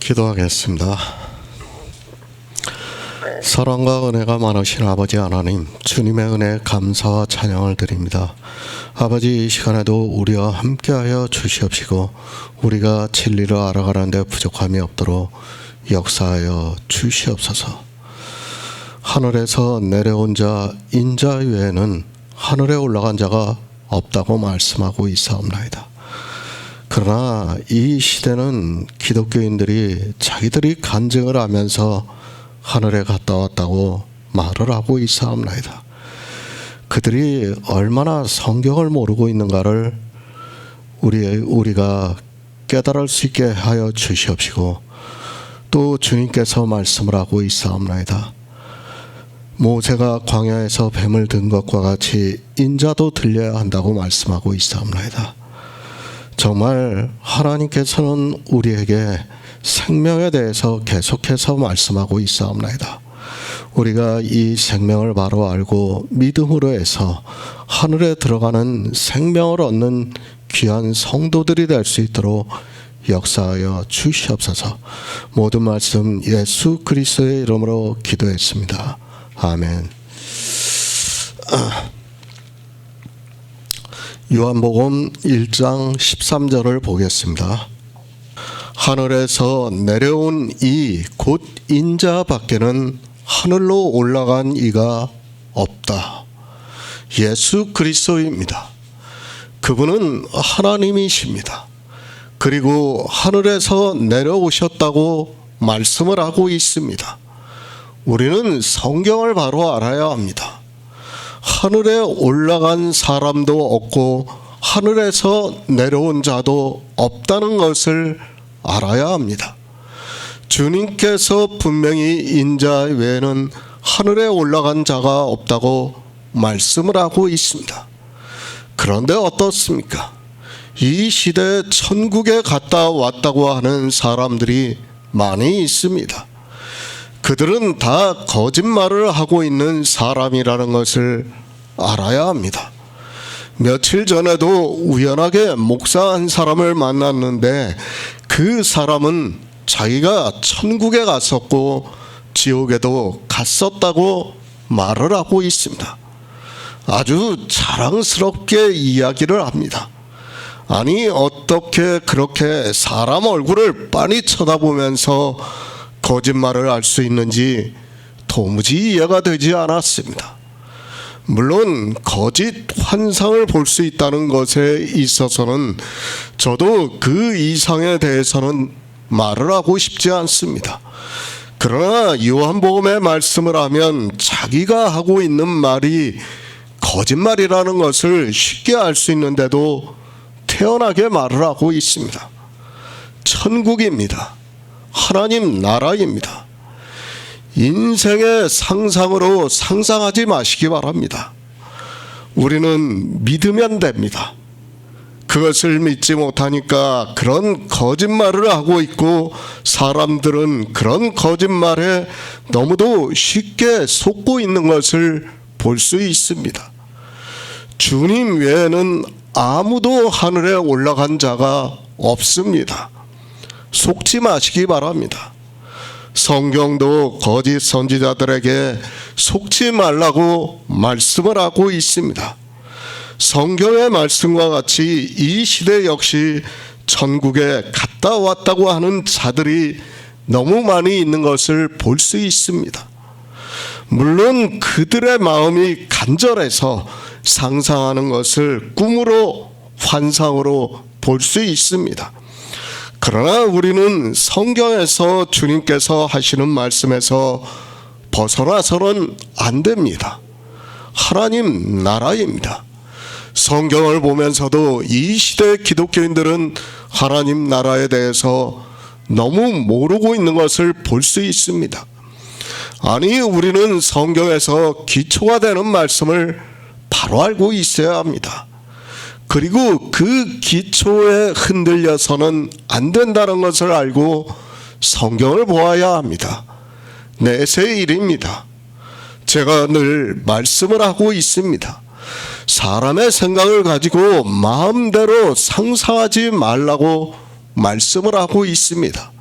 기도하겠습니다. 사랑과 은혜가 많으신 아버지 하나님, 주님의 은혜에 감사와 찬양을 드립니다. 아버지, 이 시간에도 우리와 함께하여 주시옵시고 우리가 진리를 알아가는 데 부족함이 없도록 역사하여 주시옵소서. 하늘에서 내려온 자 인자 외에는 하늘에 올라간 자가 없다고 말씀하고 있사옵나이다. 그러나 이 시대는 기독교인들이 자기들이 간증을 하면서 하늘에 갔다 왔다고 말을 하고 있사옵나이다. 그들이 얼마나 성경을 모르고 있는가를 우리가 깨달을 수 있게 하여 주시옵시고, 또 주님께서 말씀을 하고 있사옵나이다. 모세가 광야에서 뱀을 든 것과 같이 인자도 들려야 한다고 말씀하고 있사옵나이다. 정말 하나님께서는 우리에게 생명에 대해서 계속해서 말씀하고 있사옵나이다. 우리가 이 생명을 바로 알고 믿음으로 해서 하늘에 들어가는 생명을 얻는 귀한 성도들이 될 수 있도록 역사하여 주시옵소서. 모든 말씀 예수 그리스도의 이름으로 기도했습니다. 아멘. 요한복음 1장 13절을 보겠습니다. 하늘에서 내려온 이 곧 인자 밖에는 하늘로 올라간 이가 없다. 예수 그리스도입니다. 그분은 하나님이십니다. 그리고 하늘에서 내려오셨다고 말씀을 하고 있습니다. 우리는 성경을 바로 알아야 합니다. 하늘에 올라간 사람도 없고 하늘에서 내려온 자도 없다는 것을 알아야 합니다. 주님께서 분명히 인자 외에는 하늘에 올라간 자가 없다고 말씀을 하고 있습니다. 그런데 어떻습니까? 이 시대에 천국에 갔다 왔다고 하는 사람들이 많이 있습니다. 그들은 다 거짓말을 하고 있는 사람이라는 것을 알아야 합니다. 며칠 전에도 우연하게 목사 한 사람을 만났는데 그 사람은 자기가 천국에 갔었고 지옥에도 갔었다고 말을 하고 있습니다. 아주 자랑스럽게 이야기를 합니다. 아니, 어떻게 그렇게 사람 얼굴을 빤히 쳐다보면서 거짓말을 할 수 있는지 도무지 이해가 되지 않았습니다. 물론 거짓 환상을 볼 수 있다는 것에 있어서는 저도 그 이상에 대해서는 말을 하고 싶지 않습니다. 그러나 요한복음의 말씀을 하면 자기가 하고 있는 말이 거짓말이라는 것을 쉽게 알 수 있는데도 태연하게 말을 하고 있습니다. 천국입니다. 하나님 나라입니다. 인생의 상상으로 상상하지 마시기 바랍니다. 우리는 믿으면 됩니다. 그것을 믿지 못하니까 그런 거짓말을 하고 있고 사람들은 그런 거짓말에 너무도 쉽게 속고 있는 것을 볼 수 있습니다. 주님 외에는 아무도 하늘에 올라간 자가 없습니다. 속지 마시기 바랍니다. 성경도 거짓 선지자들에게 속지 말라고 말씀을 하고 있습니다. 성경의 말씀과 같이 이 시대 역시 천국에 갔다 왔다고 하는 자들이 너무 많이 있는 것을 볼 수 있습니다. 물론 그들의 마음이 간절해서 상상하는 것을 꿈으로 환상으로 볼 수 있습니다. 그러나 우리는 성경에서 주님께서 하시는 말씀에서 벗어나서는 안 됩니다. 하나님 나라입니다. 성경을 보면서도 이 시대 기독교인들은 하나님 나라에 대해서 너무 모르고 있는 것을 볼 수 있습니다. 아니, 우리는 성경에서 기초가 되는 말씀을 바로 알고 있어야 합니다. 그리고 그 기초에 흔들려서는 안 된다는 것을 알고 성경을 보아야 합니다. 내세의 일입니다. 제가 늘 말씀을 하고 있습니다. 사람의 생각을 가지고 마음대로 상상하지 말라고 말씀을 하고 있습니다.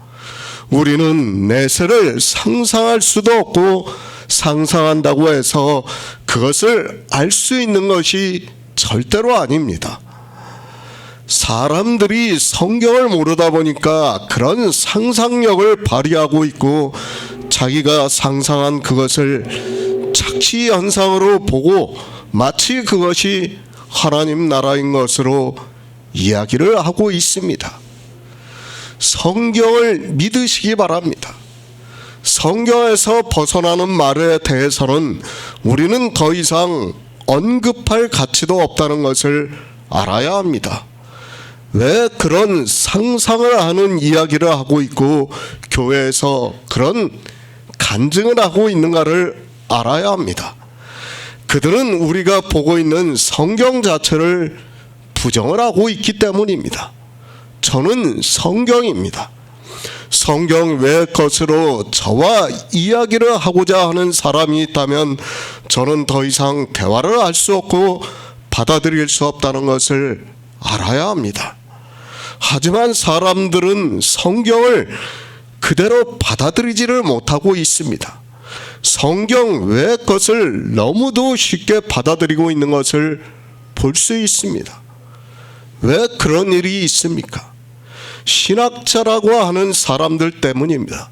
우리는 내세를 상상할 수도 없고 상상한다고 해서 그것을 알 수 있는 것이 절대로 아닙니다. 사람들이 성경을 모르다 보니까 그런 상상력을 발휘하고 있고 자기가 상상한 그것을 착시 현상으로 보고 마치 그것이 하나님 나라인 것으로 이야기를 하고 있습니다. 성경을 믿으시기 바랍니다. 성경에서 벗어나는 말에 대해서는 우리는 더 이상 언급할 가치도 없다는 것을 알아야 합니다. 왜 그런 상상을 하는 이야기를 하고 있고 교회에서 그런 간증을 하고 있는가를 알아야 합니다. 그들은 우리가 보고 있는 성경 자체를 부정을 하고 있기 때문입니다. 저는 성경입니다. 성경 외의 것으로 저와 이야기를 하고자 하는 사람이 있다면 저는 더 이상 대화를 할 수 없고 받아들일 수 없다는 것을 알아야 합니다. 하지만 사람들은 성경을 그대로 받아들이지를 못하고 있습니다. 성경 외의 것을 너무도 쉽게 받아들이고 있는 것을 볼 수 있습니다. 왜 그런 일이 있습니까? 신학자라고 하는 사람들 때문입니다.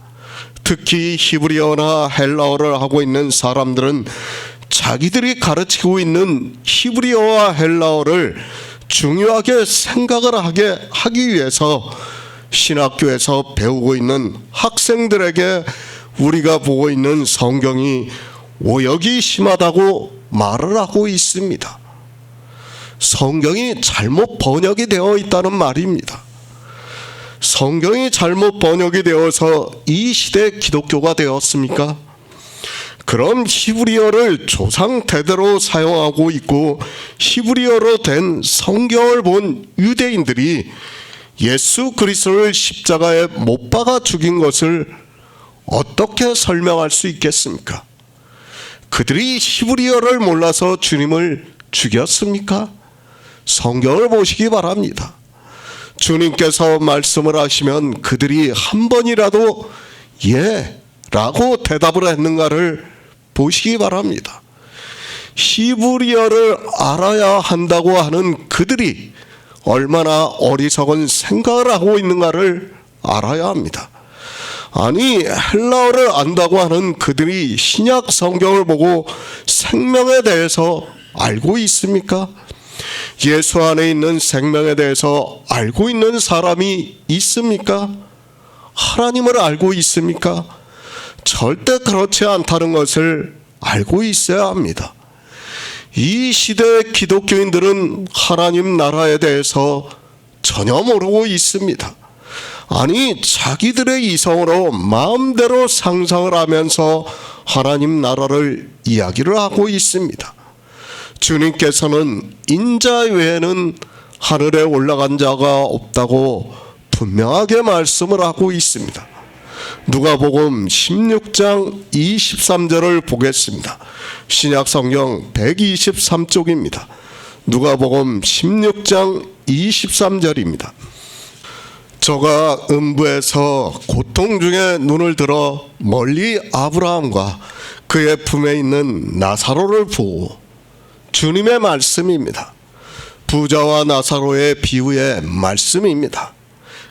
특히 히브리어나 헬라어를 하고 있는 사람들은 자기들이 가르치고 있는 히브리어와 헬라어를 중요하게 생각을 하기 위해서 신학교에서 배우고 있는 학생들에게 우리가 보고 있는 성경이 오역이 심하다고 말을 하고 있습니다. 성경이 잘못 번역이 되어 있다는 말입니다. 성경이 잘못 번역이 되어서 이 시대 기독교가 되었습니까? 그럼 히브리어를 조상 대대로 사용하고 있고 히브리어로 된 성경을 본 유대인들이 예수 그리스도를 십자가에 못 박아 죽인 것을 어떻게 설명할 수 있겠습니까? 그들이 히브리어를 몰라서 주님을 죽였습니까? 성경을 보시기 바랍니다. 주님께서 말씀을 하시면 그들이 한 번이라도 예 라고 대답을 했는가를 보시기 바랍니다. 히브리어를 알아야 한다고 하는 그들이 얼마나 어리석은 생각을 하고 있는가를 알아야 합니다. 아니 헬라어를 안다고 하는 그들이 신약 성경을 보고 생명에 대해서 알고 있습니까? 예수 안에 있는 생명에 대해서 알고 있는 사람이 있습니까? 하나님을 알고 있습니까? 절대 그렇지 않다는 것을 알고 있어야 합니다. 이 시대의 기독교인들은 하나님 나라에 대해서 전혀 모르고 있습니다. 아니 자기들의 이성으로 마음대로 상상을 하면서 하나님 나라를 이야기를 하고 있습니다. 주님께서는 인자 외에는 하늘에 올라간 자가 없다고 분명하게 말씀을 하고 있습니다. 누가복음 16장 23절을 보겠습니다. 신약성경 123쪽입니다. 누가복음 16장 23절입니다. 저가 음부에서 고통 중에 눈을 들어 멀리 아브라함과 그의 품에 있는 나사로를 보고, 주님의 말씀입니다. 부자와 나사로의 비유의 말씀입니다.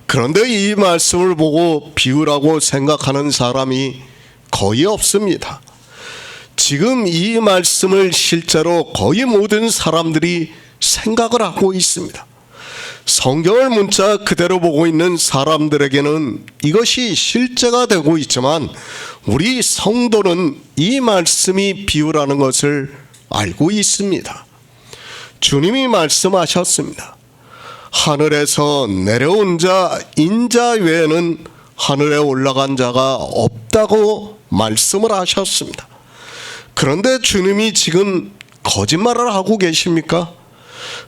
그런데 이 말씀을 보고 비유라고 생각하는 사람이 거의 없습니다. 지금 이 말씀을 실제로 거의 모든 사람들이 생각을 하고 있습니다. 성경을 문자 그대로 보고 있는 사람들에게는 이것이 실제가 되고 있지만 우리 성도는 이 말씀이 비유라는 것을 알고 있습니다. 주님이 말씀하셨습니다. 하늘에서 내려온 자 인자 외에는 하늘에 올라간 자가 없다고 말씀을 하셨습니다. 그런데 주님이 지금 거짓말을 하고 계십니까?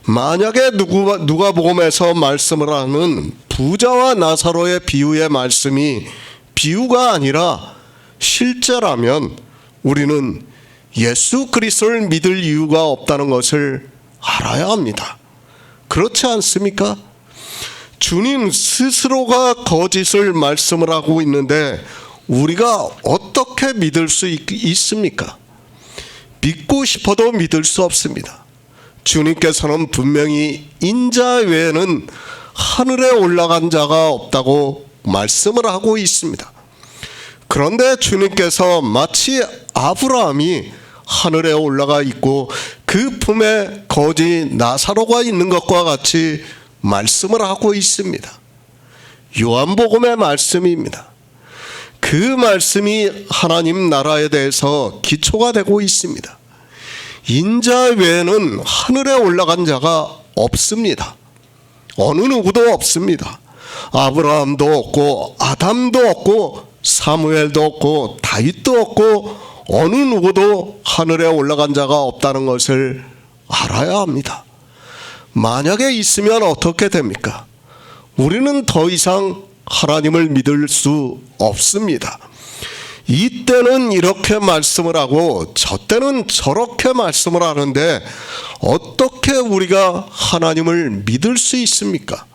만약에 누가복음에서 말씀을 하는 부자와 나사로의 비유의 말씀이 비유가 아니라 실제라면 우리는 예수 그리스도를 믿을 이유가 없다는 것을 알아야 합니다. 그렇지 않습니까? 주님 스스로가 거짓을 말씀을 하고 있는데 우리가 어떻게 믿을 수 있습니까? 믿고 싶어도 믿을 수 없습니다. 주님께서는 분명히 인자 외에는 하늘에 올라간 자가 없다고 말씀을 하고 있습니다. 그런데 주님께서 마치 아브라함이 하늘에 올라가 있고 그 품에 거지 나사로가 있는 것과 같이 말씀을 하고 있습니다. 요한복음의 말씀입니다. 그 말씀이 하나님 나라에 대해서 기초가 되고 있습니다. 인자 외에는 하늘에 올라간 자가 없습니다. 어느 누구도 없습니다. 아브라함도 없고 아담도 없고 사무엘도 없고 다윗도 없고 어느 누구도 하늘에 올라간 자가 없다는 것을 알아야 합니다. 만약에 있으면 어떻게 됩니까? 우리는 더 이상 하나님을 믿을 수 없습니다. 이때는 이렇게 말씀을 하고 저 때는 저렇게 말씀을 하는데 어떻게 우리가 하나님을 믿을 수 있습니까?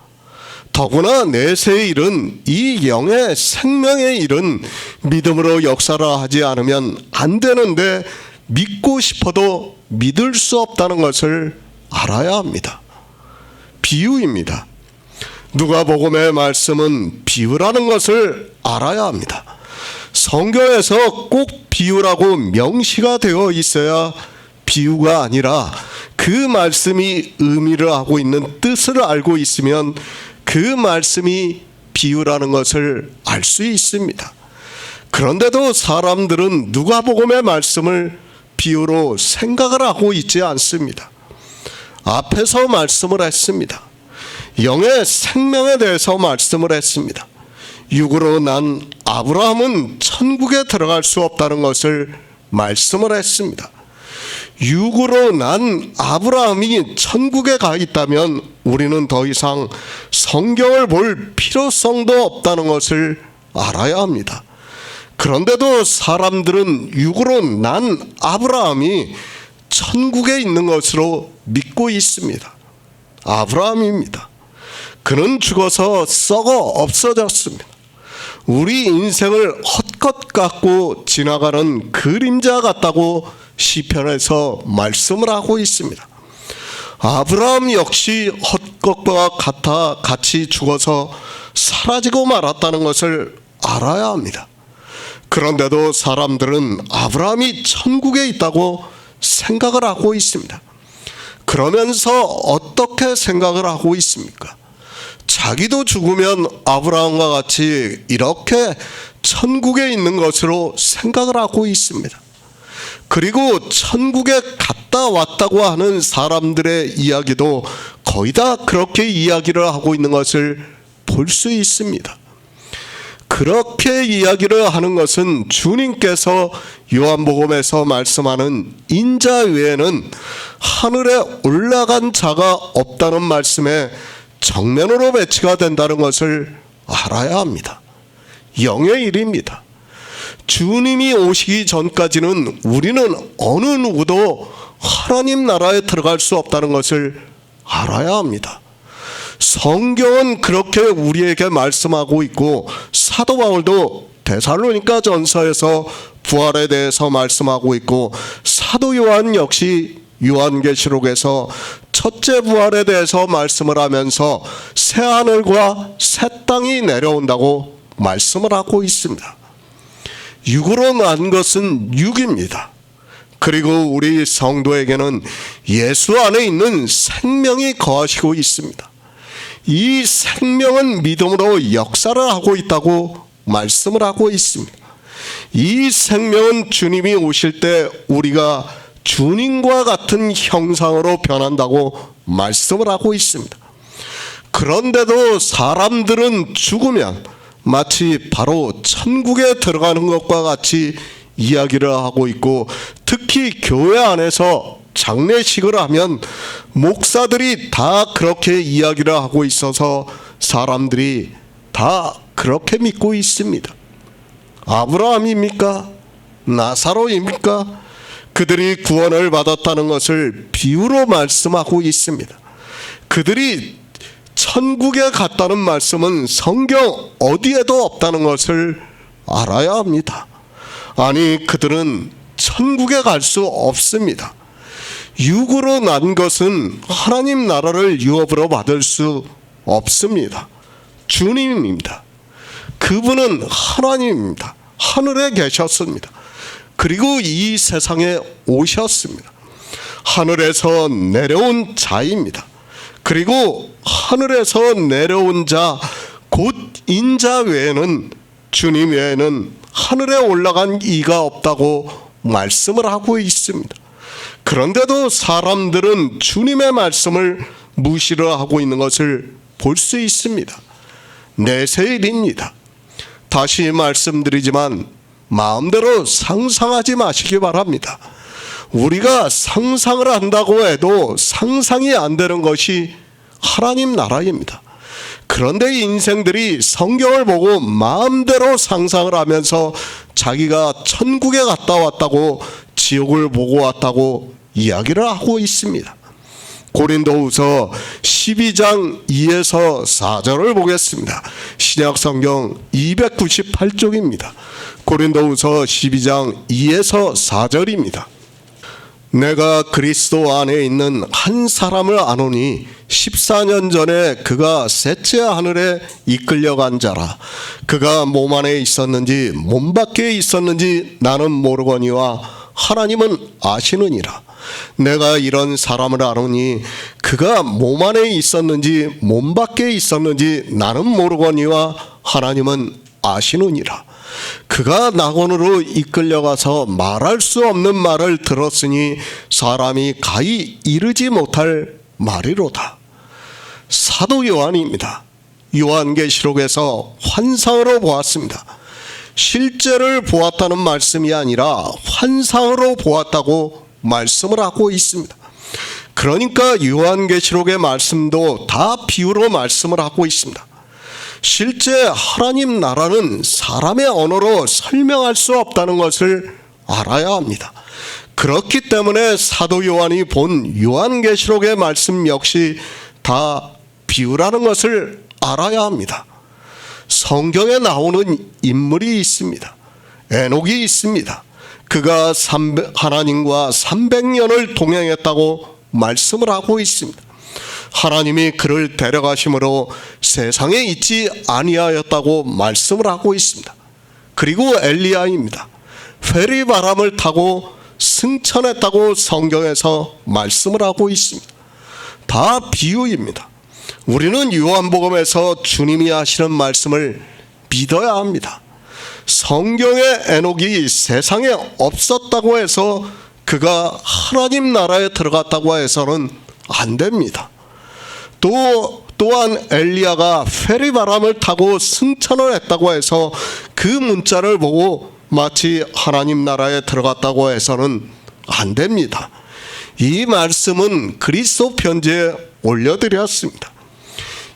더구나 내세의 일은 이 영의 생명의 일은 믿음으로 역사를 하지 않으면 안 되는데 믿고 싶어도 믿을 수 없다는 것을 알아야 합니다. 비유입니다. 누가복음의 말씀은 비유라는 것을 알아야 합니다. 성경에서 꼭 비유라고 명시가 되어 있어야 비유가 아니라 그 말씀이 의미를 하고 있는 뜻을 알고 있으면 그 말씀이 비유라는 것을 알 수 있습니다. 그런데도 사람들은 누가복음의 말씀을 비유로 생각을 하고 있지 않습니다. 앞에서 말씀을 했습니다. 영의 생명에 대해서 말씀을 했습니다. 육으로 난 아브라함은 천국에 들어갈 수 없다는 것을 말씀을 했습니다. 육으로 난 아브라함이 천국에 가 있다면 우리는 더 이상 성경을 볼 필요성도 없다는 것을 알아야 합니다. 그런데도 사람들은 육으로 난 아브라함이 천국에 있는 것으로 믿고 있습니다. 아브라함입니다. 그는 죽어서 썩어 없어졌습니다. 우리 인생을 헛것 같고 지나가는 그림자 같다고 시편에서 말씀을 하고 있습니다. 아브라함 역시 헛것과 같이 죽어서 사라지고 말았다는 것을 알아야 합니다. 그런데도 사람들은 아브라함이 천국에 있다고 생각을 하고 있습니다. 그러면서 어떻게 생각을 하고 있습니까? 자기도 죽으면 아브라함과 같이 이렇게 천국에 있는 것으로 생각을 하고 있습니다. 그리고 천국에 갔다 왔다고 하는 사람들의 이야기도 거의 다 그렇게 이야기를 하고 있는 것을 볼 수 있습니다. 그렇게 이야기를 하는 것은 주님께서 요한복음에서 말씀하는 인자 외에는 하늘에 올라간 자가 없다는 말씀에 정면으로 배치가 된다는 것을 알아야 합니다. 영의 일입니다. 주님이 오시기 전까지는 우리는 어느 누구도 하나님 나라에 들어갈 수 없다는 것을 알아야 합니다. 성경은 그렇게 우리에게 말씀하고 있고 사도 바울도 데살로니가 전서에서 부활에 대해서 말씀하고 있고 사도 요한 역시 요한계시록에서 첫째 부활에 대해서 말씀을 하면서 새 하늘과 새 땅이 내려온다고 말씀을 하고 있습니다. 육으로 난 것은 육입니다. 그리고 우리 성도에게는 예수 안에 있는 생명이 거하시고 있습니다. 이 생명은 믿음으로 역사를 하고 있다고 말씀을 하고 있습니다. 이 생명은 주님이 오실 때 우리가 주님과 같은 형상으로 변한다고 말씀을 하고 있습니다. 그런데도 사람들은 죽으면 마치 바로 천국에 들어가는 것과 같이 이야기를 하고 있고, 특히 교회 안에서 장례식을 하면 목사들이 다 그렇게 이야기를 하고 있어서 사람들이 다 그렇게 믿고 있습니다. 아브라함입니까? 나사로입니까? 그들이 구원을 받았다는 것을 비유로 말씀하고 있습니다. 그들이 천국에 갔다는 말씀은 성경 어디에도 없다는 것을 알아야 합니다. 아니, 그들은 천국에 갈 수 없습니다. 육으로 난 것은 하나님 나라를 유업으로 받을 수 없습니다. 주님입니다. 그분은 하나님입니다. 하늘에 계셨습니다. 그리고 이 세상에 오셨습니다. 하늘에서 내려온 자입니다. 그리고 하늘에서 내려온 자, 곧 인자 외에는, 주님 외에는 하늘에 올라간 이가 없다고 말씀을 하고 있습니다. 그런데도 사람들은 주님의 말씀을 무시를 하고 있는 것을 볼 수 있습니다. 내세일입니다. 다시 말씀드리지만 마음대로 상상하지 마시기 바랍니다. 우리가 상상을 한다고 해도 상상이 안 되는 것이 하나님 나라입니다. 그런데 인생들이 성경을 보고 마음대로 상상을 하면서 자기가 천국에 갔다 왔다고, 지옥을 보고 왔다고 이야기를 하고 있습니다. 고린도후서 12장 2에서 4절을 보겠습니다. 신약성경 298쪽입니다. 고린도후서 12장 2에서 4절입니다. 내가 그리스도 안에 있는 한 사람을 아노니 14년 전에 그가 셋째 하늘에 이끌려간 자라. 그가 몸 안에 있었는지 몸 밖에 있었는지 나는 모르거니와 하나님은 아시느니라. 내가 이런 사람을 아노니 그가 몸 안에 있었는지 몸 밖에 있었는지 나는 모르거니와 하나님은 아시느니라. 그가 낙원으로 이끌려가서 말할 수 없는 말을 들었으니 사람이 가히 이르지 못할 말이로다. 사도 요한입니다. 요한계시록에서 환상으로 보았습니다. 실제를 보았다는 말씀이 아니라 환상으로 보았다고 말씀을 하고 있습니다. 그러니까 요한계시록의 말씀도 다 비유로 말씀을 하고 있습니다. 실제 하나님 나라는 사람의 언어로 설명할 수 없다는 것을 알아야 합니다. 그렇기 때문에 사도 요한이 본 요한계시록의 말씀 역시 다 비유라는 것을 알아야 합니다. 성경에 나오는 인물이 있습니다. 에녹이 있습니다. 그가 하나님과 300년을 동행했다고 말씀을 하고 있습니다. 하나님이 그를 데려가심으로 세상에 있지 아니하였다고 말씀을 하고 있습니다. 그리고 엘리야입니다. 회리바람을 타고 승천했다고 성경에서 말씀을 하고 있습니다. 다 비유입니다. 우리는 요한복음에서 주님이 하시는 말씀을 믿어야 합니다. 성경에 에녹이 세상에 없었다고 해서 그가 하나님 나라에 들어갔다고 해서는 안 됩니다. 또한 엘리야가 회리바람을 타고 승천을 했다고 해서 그 문자를 보고 마치 하나님 나라에 들어갔다고 해서는 안 됩니다. 이 말씀은 그리스도 편지에 올려드렸습니다.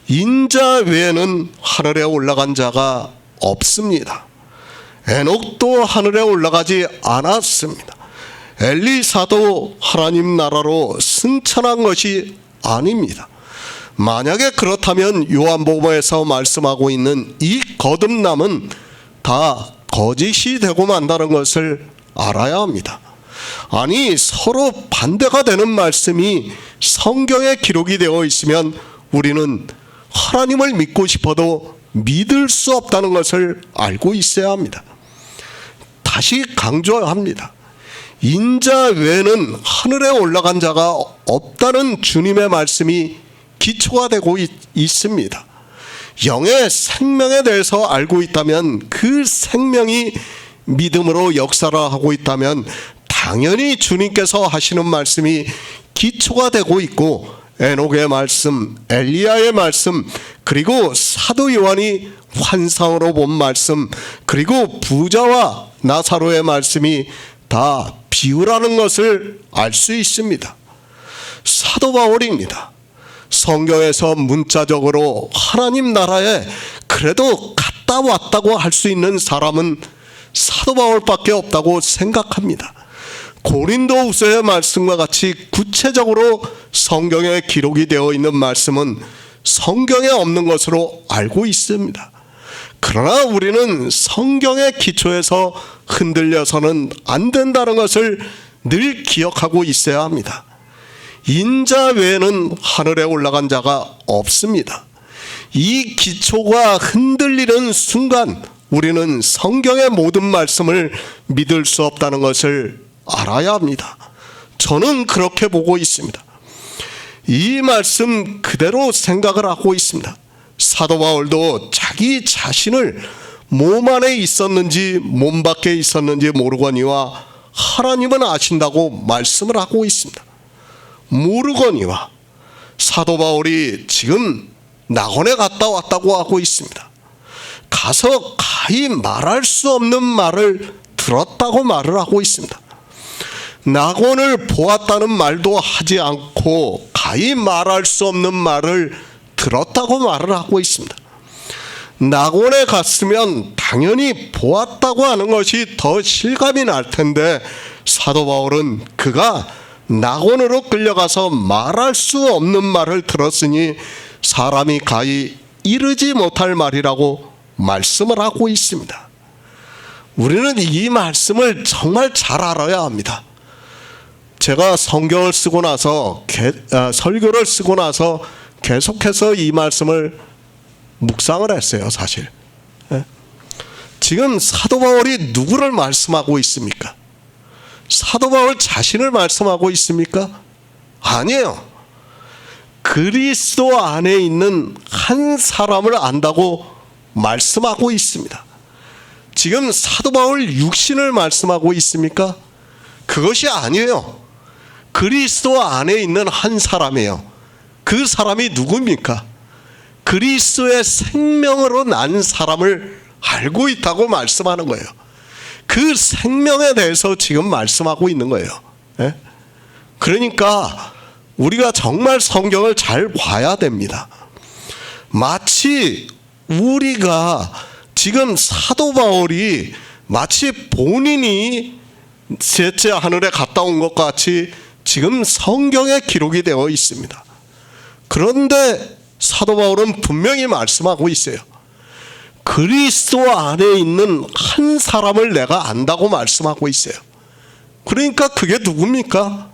인자 외에는 하늘에 올라간 자가 없습니다. 에녹도 하늘에 올라가지 않았습니다. 엘리사도 하나님 나라로 승천한 것이 아닙니다. 만약에 그렇다면 요한복음에서 말씀하고 있는 이 거듭남은 다 거짓이 되고 만다는 것을 알아야 합니다. 아니, 서로 반대가 되는 말씀이 성경에 기록이 되어 있으면 우리는 하나님을 믿고 싶어도 믿을 수 없다는 것을 알고 있어야 합니다. 다시 강조합니다. 인자 외에는 하늘에 올라간 자가 없다는 주님의 말씀이 기초가 되고 있습니다. 영의 생명에 대해서 알고 있다면, 그 생명이 믿음으로 역사를 하고 있다면 당연히 주님께서 하시는 말씀이 기초가 되고 있고, 에녹의 말씀, 엘리야의 말씀, 그리고 사도 요한이 환상으로 본 말씀, 그리고 부자와 나사로의 말씀이 다 비유라는 것을 알 수 있습니다. 사도 바울입니다. 성경에서 문자적으로 하나님 나라에 그래도 갔다 왔다고 할 수 있는 사람은 사도 바울밖에 없다고 생각합니다. 고린도후서의 말씀과 같이 구체적으로 성경에 기록이 되어 있는 말씀은 성경에 없는 것으로 알고 있습니다. 그러나 우리는 성경의 기초에서 흔들려서는 안 된다는 것을 늘 기억하고 있어야 합니다. 인자 외에는 하늘에 올라간 자가 없습니다. 이 기초가 흔들리는 순간 우리는 성경의 모든 말씀을 믿을 수 없다는 것을 알아야 합니다. 저는 그렇게 보고 있습니다. 이 말씀 그대로 생각을 하고 있습니다. 사도 바울도 자기 자신을 몸 안에 있었는지 몸 밖에 있었는지 모르거니와 하나님은 아신다고 말씀을 하고 있습니다. 모르거니와 사도 바울이 지금 낙원에 갔다 왔다고 하고 있습니다. 가서 가히 말할 수 없는 말을 들었다고 말을 하고 있습니다. 낙원을 보았다는 말도 하지 않고 가히 말할 수 없는 말을 들었다고 말을 하고 있습니다. 낙원에 갔으면 당연히 보았다고 하는 것이 더 실감이 날 텐데 사도 바울은 그가 낙원으로 끌려가서 말할 수 없는 말을 들었으니 사람이 가히 이르지 못할 말이라고 말씀을 하고 있습니다. 우리는 이 말씀을 정말 잘 알아야 합니다. 제가 성경을 쓰고 나서 설교를 쓰고 나서 계속해서 이 말씀을 묵상을 했어요. 사실 지금 사도 바울이 누구를 말씀하고 있습니까? 사도 바울 자신을 말씀하고 있습니까? 아니에요. 그리스도 안에 있는 한 사람을 안다고 말씀하고 있습니다. 지금 사도 바울 육신을 말씀하고 있습니까? 그것이 아니에요. 그리스도 안에 있는 한 사람이에요. 그 사람이 누굽니까? 그리스도의 생명으로 난 사람을 알고 있다고 말씀하는 거예요. 그 생명에 대해서 지금 말씀하고 있는 거예요. 그러니까 우리가 정말 성경을 잘 봐야 됩니다. 마치 우리가 지금 사도 바울이 마치 본인이 셋째 하늘에 갔다 온 것 같이 지금 성경에 기록이 되어 있습니다. 그런데 사도 바울은 분명히 말씀하고 있어요. 그리스도 안에 있는 한 사람을 내가 안다고 말씀하고 있어요. 그러니까 그게 누굽니까?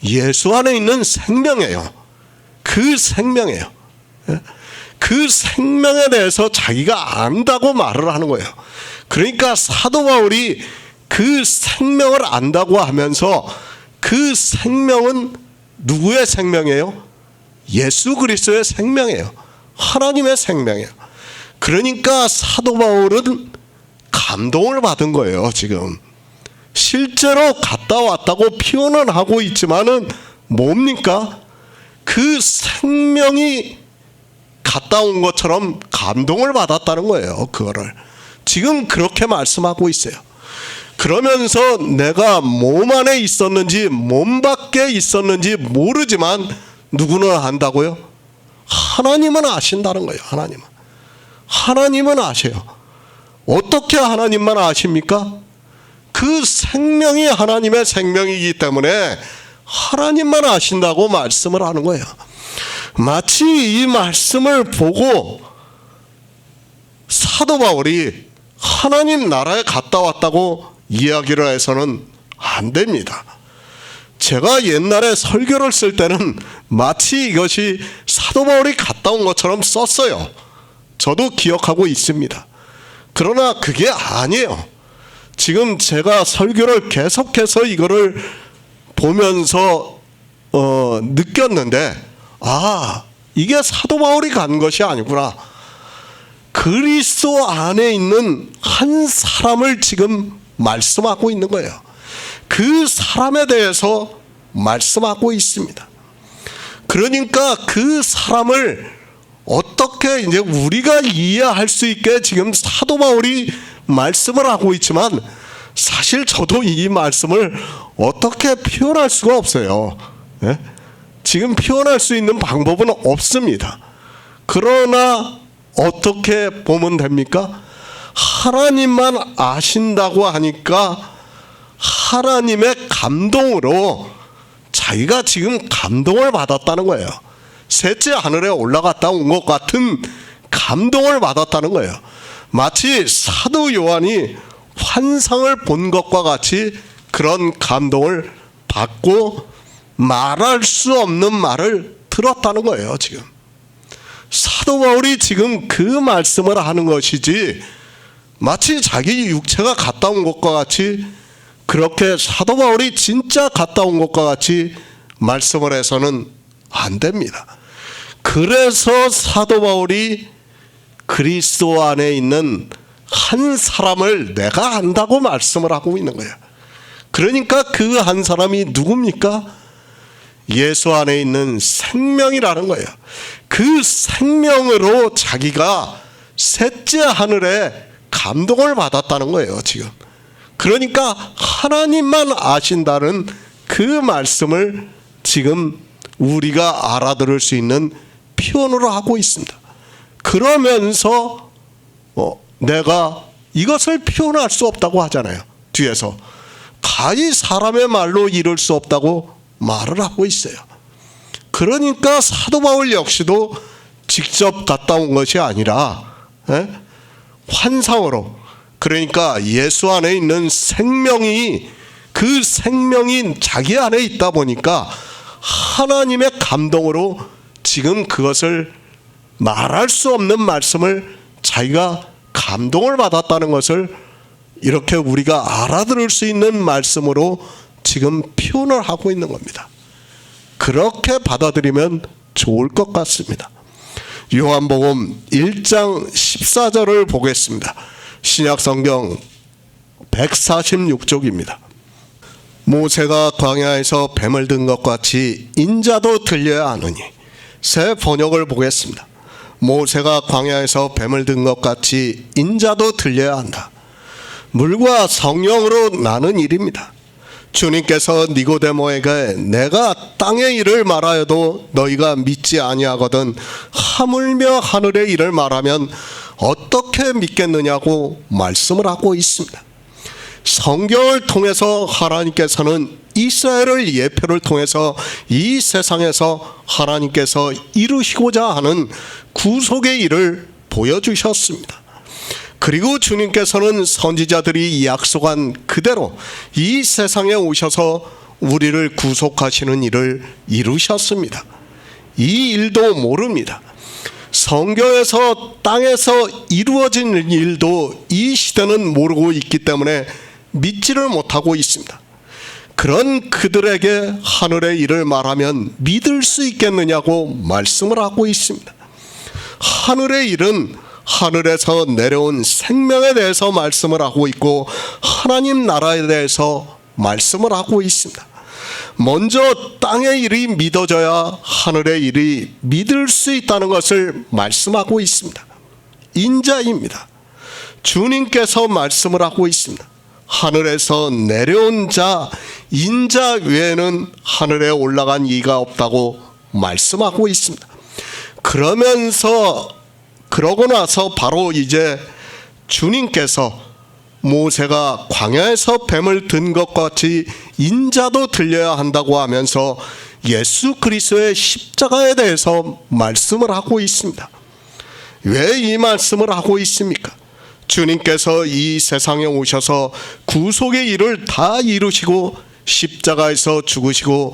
예수 안에 있는 생명이에요. 그 생명이에요. 그 생명에 대해서 자기가 안다고 말을 하는 거예요. 그러니까 사도 바울이 그 생명을 안다고 하면서 그 생명은 누구의 생명이에요? 예수 그리스도의 생명이에요. 하나님의 생명이에요. 그러니까 사도 바울은 감동을 받은 거예요. 지금 실제로 갔다 왔다고 표현은 하고 있지만은 뭡니까? 그 생명이 갔다 온 것처럼 감동을 받았다는 거예요. 그거를 지금 그렇게 말씀하고 있어요. 그러면서 내가 몸 안에 있었는지 몸 밖에 있었는지 모르지만 누구는 안다고요? 하나님은 아신다는 거예요. 하나님은 아셔요. 어떻게 하나님만 아십니까? 그 생명이 하나님의 생명이기 때문에 하나님만 아신다고 말씀을 하는 거예요. 마치 이 말씀을 보고 사도 바울이 하나님 나라에 갔다 왔다고 이야기를 해서는 안 됩니다. 제가 옛날에 설교를 쓸 때는 마치 이것이 사도 바울이 갔다 온 것처럼 썼어요. 저도 기억하고 있습니다. 그러나 그게 아니에요. 지금 제가 설교를 계속해서 이거를 보면서 느꼈는데 이게 사도 바울이 간 것이 아니구나. 그리스도 안에 있는 한 사람을 지금 말씀하고 있는 거예요. 그 사람에 대해서 말씀하고 있습니다. 그러니까 그 사람을 어떻게 이제 우리가 이해할 수 있게 지금 사도 바울이 말씀을 하고 있지만 사실 저도 이 말씀을 어떻게 표현할 수가 없어요. 지금 표현할 수 있는 방법은 없습니다. 그러나 어떻게 보면 됩니까? 하나님만 아신다고 하니까 하나님의 감동으로 자기가 지금 감동을 받았다는 거예요. 셋째 하늘에 올라갔다 온 것 같은 감동을 받았다는 거예요. 마치 사도 요한이 환상을 본 것과 같이 그런 감동을 받고 말할 수 없는 말을 들었다는 거예요. 지금 사도 바울이 지금 그 말씀을 하는 것이지, 마치 자기 육체가 갔다 온 것과 같이, 그렇게 사도 바울이 진짜 갔다 온 것과 같이 말씀을 해서는 안 됩니다. 그래서 사도 바울이 그리스도 안에 있는 한 사람을 내가 안다고 말씀을 하고 있는 거예요. 그러니까 그 한 사람이 누굽니까? 예수 안에 있는 생명이라는 거예요. 그 생명으로 자기가 셋째 하늘에 감동을 받았다는 거예요, 지금. 그러니까 하나님만 아신다는 그 말씀을 지금 우리가 알아들을 수 있는 표현으로 하고 있습니다. 그러면서 내가 이것을 표현할 수 없다고 하잖아요. 뒤에서 가히 사람의 말로 이룰 수 없다고 말을 하고 있어요. 그러니까 사도 바울 역시도 직접 갔다 온 것이 아니라 환상으로, 그러니까 예수 안에 있는 생명이, 그 생명이 자기 안에 있다 보니까 하나님의 감동으로 지금 그것을 말할 수 없는 말씀을 자기가 감동을 받았다는 것을 이렇게 우리가 알아들을 수 있는 말씀으로 지금 표현을 하고 있는 겁니다. 그렇게 받아들이면 좋을 것 같습니다. 요한복음 1장 14절을 보겠습니다. 신약성경 146쪽입니다. 모세가 광야에서 뱀을 든 것 같이 인자도 들려야 하느니. 새 번역을 보겠습니다. 모세가 광야에서 뱀을 든 것 같이 인자도 들려야 한다. 물과 성령으로 나는 일입니다. 주님께서 니고데모에게 내가 땅의 일을 말하여도 너희가 믿지 아니하거든 하물며 하늘의 일을 말하면 어떻게 믿겠느냐고 말씀을 하고 있습니다. 성경을 통해서 하나님께서는 이스라엘을 예표를 통해서 이 세상에서 하나님께서 이루시고자 하는 구속의 일을 보여주셨습니다. 그리고 주님께서는 선지자들이 약속한 그대로 이 세상에 오셔서 우리를 구속하시는 일을 이루셨습니다. 이 일도 모릅니다. 성경에서 땅에서 이루어진 일도 이 시대는 모르고 있기 때문에 믿지를 못하고 있습니다. 그런 그들에게 하늘의 일을 말하면 믿을 수 있겠느냐고 말씀을 하고 있습니다. 하늘의 일은 하늘에서 내려온 생명에 대해서 말씀을 하고 있고 하나님 나라에 대해서 말씀을 하고 있습니다. 먼저 땅의 일이 믿어져야 하늘의 일이 믿을 수 있다는 것을 말씀하고 있습니다. 인자입니다. 주님께서 말씀을 하고 있습니다. 하늘에서 내려온 자, 인자 외에는 하늘에 올라간 이가 없다고 말씀하고 있습니다. 그러고 나서 바로 이제 주님께서 모세가 광야에서 뱀을 든 것 같이 인자도 들려야 한다고 하면서 예수 그리스도의 십자가에 대해서 말씀을 하고 있습니다. 왜 이 말씀을 하고 있습니까? 주님께서 이 세상에 오셔서 구속의 일을 다 이루시고 십자가에서 죽으시고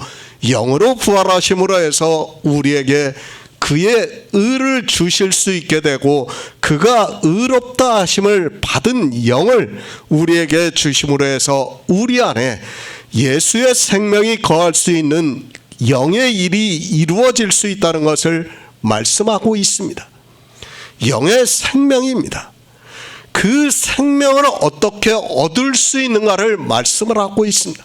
영으로 부활하심으로 해서 우리에게 그의 의를 주실 수 있게 되고 그가 의롭다 하심을 받은 영을 우리에게 주심으로 해서 우리 안에 예수의 생명이 거할 수 있는 영의 일이 이루어질 수 있다는 것을 말씀하고 있습니다. 영의 생명입니다. 그 생명을 어떻게 얻을 수 있는가를 말씀을 하고 있습니다.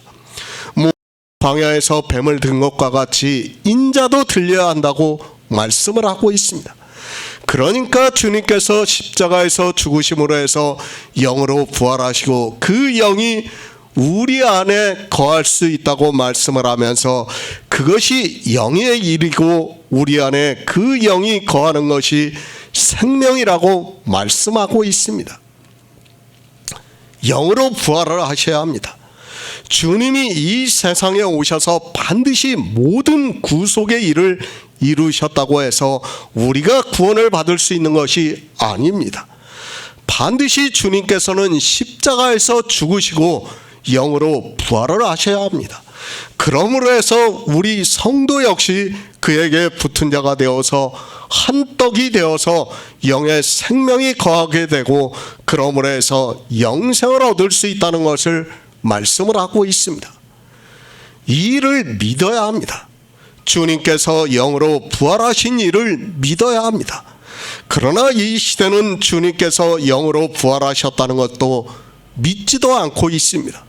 광야에서 뱀을 든 것과 같이 인자도 들려야 한다고 말씀을 하고 있습니다. 그러니까 주님께서 십자가에서 죽으심으로 해서 영으로 부활하시고 그 영이 우리 안에 거할 수 있다고 말씀을 하면서 그것이 영의 일이고 우리 안에 그 영이 거하는 것이 생명이라고 말씀하고 있습니다. 영으로 부활을 하셔야 합니다. 주님이 이 세상에 오셔서 반드시 모든 구속의 일을 이루셨다고 해서 우리가 구원을 받을 수 있는 것이 아닙니다. 반드시 주님께서는 십자가에서 죽으시고 영으로 부활을 하셔야 합니다. 그러므로 해서 우리 성도 역시 그에게 붙은 자가 되어서 한 떡이 되어서 영의 생명이 거하게 되고, 그러므로 해서 영생을 얻을 수 있다는 것을 말씀을 하고 있습니다. 이 일을 믿어야 합니다. 주님께서 영으로 부활하신 일을 믿어야 합니다. 그러나 이 시대는 주님께서 영으로 부활하셨다는 것도 믿지도 않고 있습니다.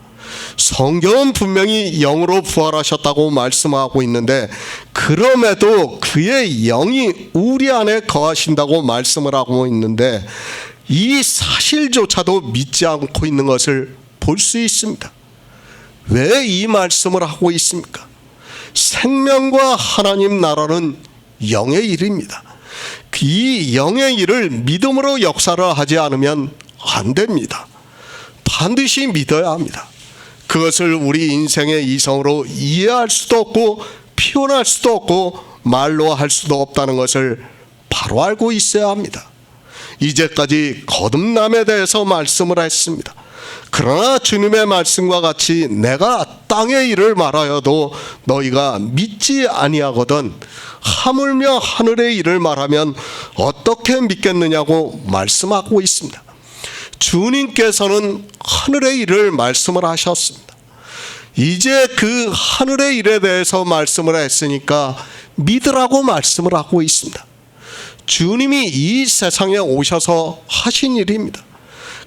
성경은 분명히 영으로 부활하셨다고 말씀하고 있는데, 그럼에도 그의 영이 우리 안에 거하신다고 말씀을 하고 있는데, 이 사실조차도 믿지 않고 있는 것을 볼 수 있습니다. 왜 이 말씀을 하고 있습니까? 생명과 하나님 나라는 영의 일입니다. 이 영의 일을 믿음으로 역사를 하지 않으면 안 됩니다. 반드시 믿어야 합니다. 그것을 우리 인생의 이성으로 이해할 수도 없고 표현할 수도 없고 말로 할 수도 없다는 것을 바로 알고 있어야 합니다. 이제까지 거듭남에 대해서 말씀을 했습니다. 그러나 주님의 말씀과 같이 내가 땅의 일을 말하여도 너희가 믿지 아니하거든 하물며 하늘의 일을 말하면 어떻게 믿겠느냐고 말씀하고 있습니다. 주님께서는 하늘의 일을 말씀을 하셨습니다. 이제 그 하늘의 일에 대해서 말씀을 했으니까 믿으라고 말씀을 하고 있습니다. 주님이 이 세상에 오셔서 하신 일입니다.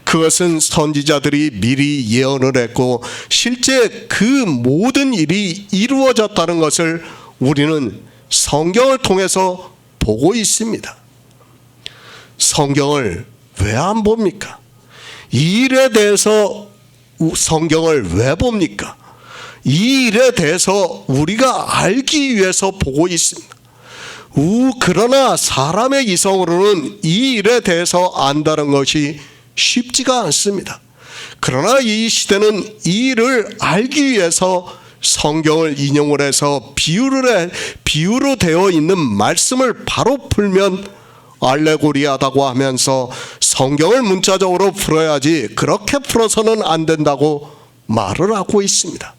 그것은 선지자들이 미리 예언을 했고 실제 그 모든 일이 이루어졌다는 것을 우리는 성경을 통해서 보고 있습니다. 성경을 왜 안 봅니까? 이 일에 대해서 성경을 왜 봅니까? 이 일에 대해서 우리가 알기 위해서 보고 있습니다. 그러나 사람의 이성으로는 이 일에 대해서 안다는 것이 쉽지가 않습니다. 그러나 이 시대는 이 일을 알기 위해서 성경을 인용을 해서 비유로 되어 있는 말씀을 바로 풀면 알레고리하다고 하면서 성경을 문자적으로 풀어야지 그렇게 풀어서는 안 된다고 말을 하고 있습니다.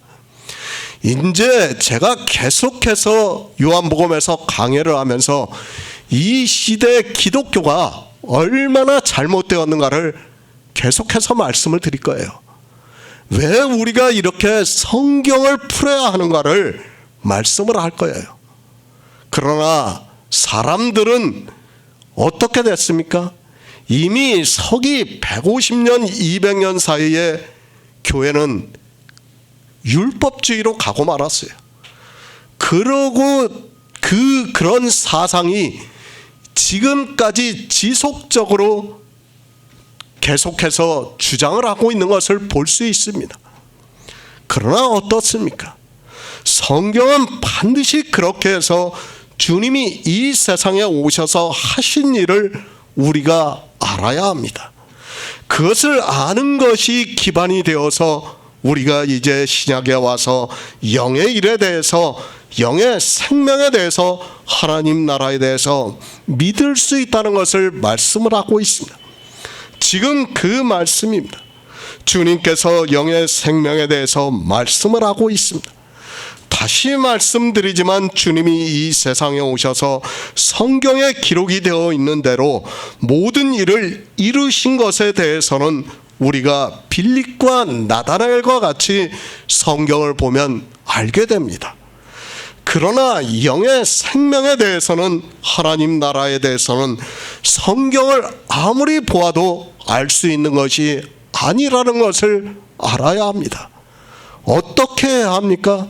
이제 제가 계속해서 요한복음에서 강해를 하면서 이 시대 기독교가 얼마나 잘못되었는가를 계속해서 말씀을 드릴 거예요. 왜 우리가 이렇게 성경을 풀어야 하는가를 말씀을 할 거예요. 그러나 사람들은 어떻게 됐습니까? 이미 서기 150년, 200년 사이에 교회는 율법주의로 가고 말았어요. 그러고 그런 사상이 지금까지 지속적으로 계속해서 주장을 하고 있는 것을 볼 수 있습니다. 그러나 어떻습니까? 성경은 반드시 그렇게 해서 주님이 이 세상에 오셔서 하신 일을 우리가 알아야 합니다. 그것을 아는 것이 기반이 되어서 우리가 이제 신약에 와서 영의 일에 대해서, 영의 생명에 대해서, 하나님 나라에 대해서 믿을 수 있다는 것을 말씀을 하고 있습니다. 지금 그 말씀입니다. 주님께서 영의 생명에 대해서 말씀을 하고 있습니다. 다시 말씀드리지만 주님이 이 세상에 오셔서 성경에 기록이 되어 있는 대로 모든 일을 이루신 것에 대해서는 우리가 빌립과 나다나엘과 같이 성경을 보면 알게 됩니다. 그러나 영의 생명에 대해서는, 하나님 나라에 대해서는 성경을 아무리 보아도 알 수 있는 것이 아니라는 것을 알아야 합니다. 어떻게 해야 합니까?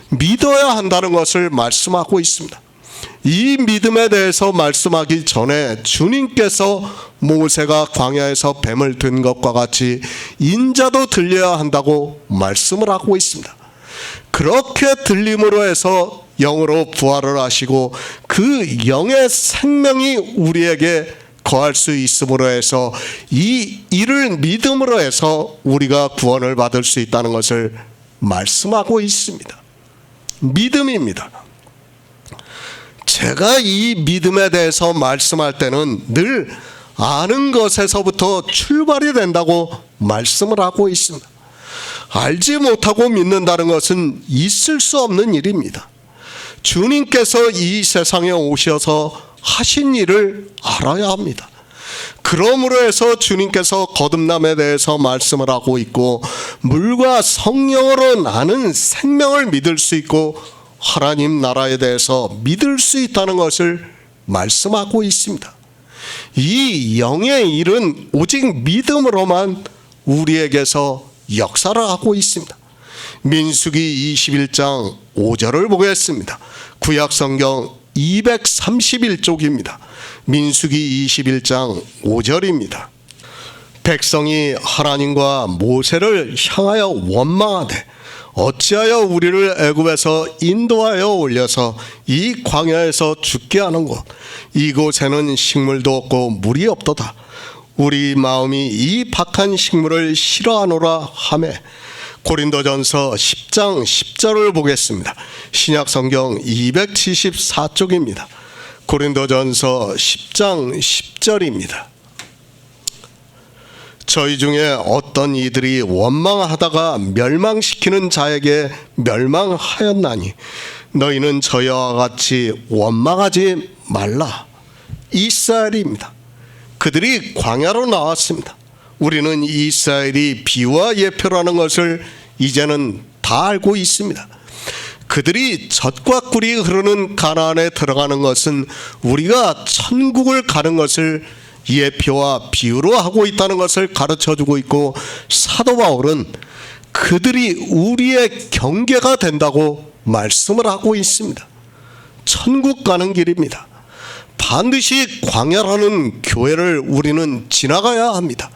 믿어야 한다는 것을 말씀하고 있습니다. 이 믿음에 대해서 말씀하기 전에 주님께서 모세가 광야에서 뱀을 든 것과 같이 인자도 들려야 한다고 말씀을 하고 있습니다. 그렇게 들림으로 해서 영으로 부활을 하시고 그 영의 생명이 우리에게 거할 수 있음으로 해서 이 일을 믿음으로 해서 우리가 구원을 받을 수 있다는 것을 말씀하고 있습니다. 믿음입니다. 제가 이 믿음에 대해서 말씀할 때는 늘 아는 것에서부터 출발이 된다고 말씀을 하고 있습니다. 알지 못하고 믿는다는 것은 있을 수 없는 일입니다. 주님께서 이 세상에 오셔서 하신 일을 알아야 합니다. 그러므로 해서 주님께서 거듭남에 대해서 말씀을 하고 있고, 물과 성령으로 나는 생명을 믿을 수 있고 하나님 나라에 대해서 믿을 수 있다는 것을 말씀하고 있습니다. 이 영의 일은 오직 믿음으로만 우리에게서 역사를 하고 있습니다. 민수기 21장 5절을 보겠습니다. 구약성경 231쪽입니다. 민수기 21장 5절입니다. 백성이 하나님과 모세를 향하여 원망하되 어찌하여 우리를 애굽에서 인도하여 올려서 이 광야에서 죽게 하는 곳, 이곳에는 식물도 없고 물이 없도다. 우리 마음이 이 박한 식물을 싫어하노라 하매. 고린도전서 10장 10절을 보겠습니다. 신약성경 274쪽입니다. 고린도전서 10장 10절입니다. 저희 중에 어떤 이들이 원망하다가 멸망시키는 자에게 멸망하였나니 너희는 저희와 같이 원망하지 말라. 이스라엘입니다. 그들이 광야로 나왔습니다. 우리는 이스라엘이 비와 예표라는 것을 이제는 다 알고 있습니다. 그들이 젖과 꿀이 흐르는 가나안에 들어가는 것은 우리가 천국을 가는 것을 예표와 비유로 하고 있다는 것을 가르쳐주고 있고, 사도 바울은 그들이 우리의 경계가 된다고 말씀을 하고 있습니다. 천국 가는 길입니다. 반드시 광야라는 교회를 우리는 지나가야 합니다.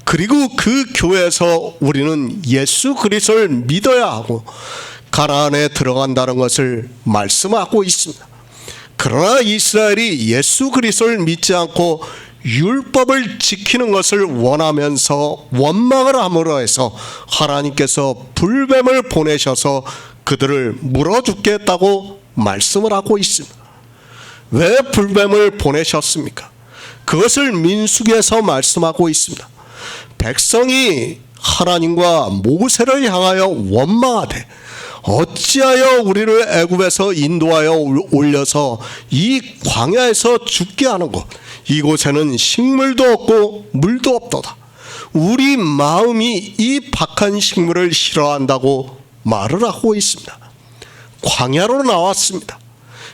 그리고 그 교회에서 우리는 예수 그리스도를 믿어야 하고 가나안에 들어간다는 것을 말씀하고 있습니다. 그러나 이스라엘이 예수 그리스도를 믿지 않고 율법을 지키는 것을 원하면서 원망을 함으로 해서 하나님께서 불뱀을 보내셔서 그들을 물어 죽게 했다고 말씀을 하고 있습니다. 왜 불뱀을 보내셨습니까? 그것을 민수기에서 말씀하고 있습니다. 백성이 하나님과 모세를 향하여 원망하되 어찌하여 우리를 애굽에서 인도하여 올려서 이 광야에서 죽게 하는 곳, 이곳에는 식물도 없고 물도 없도다. 우리 마음이 이 박한 식물을 싫어한다고 말을 하고 있습니다. 광야로 나왔습니다.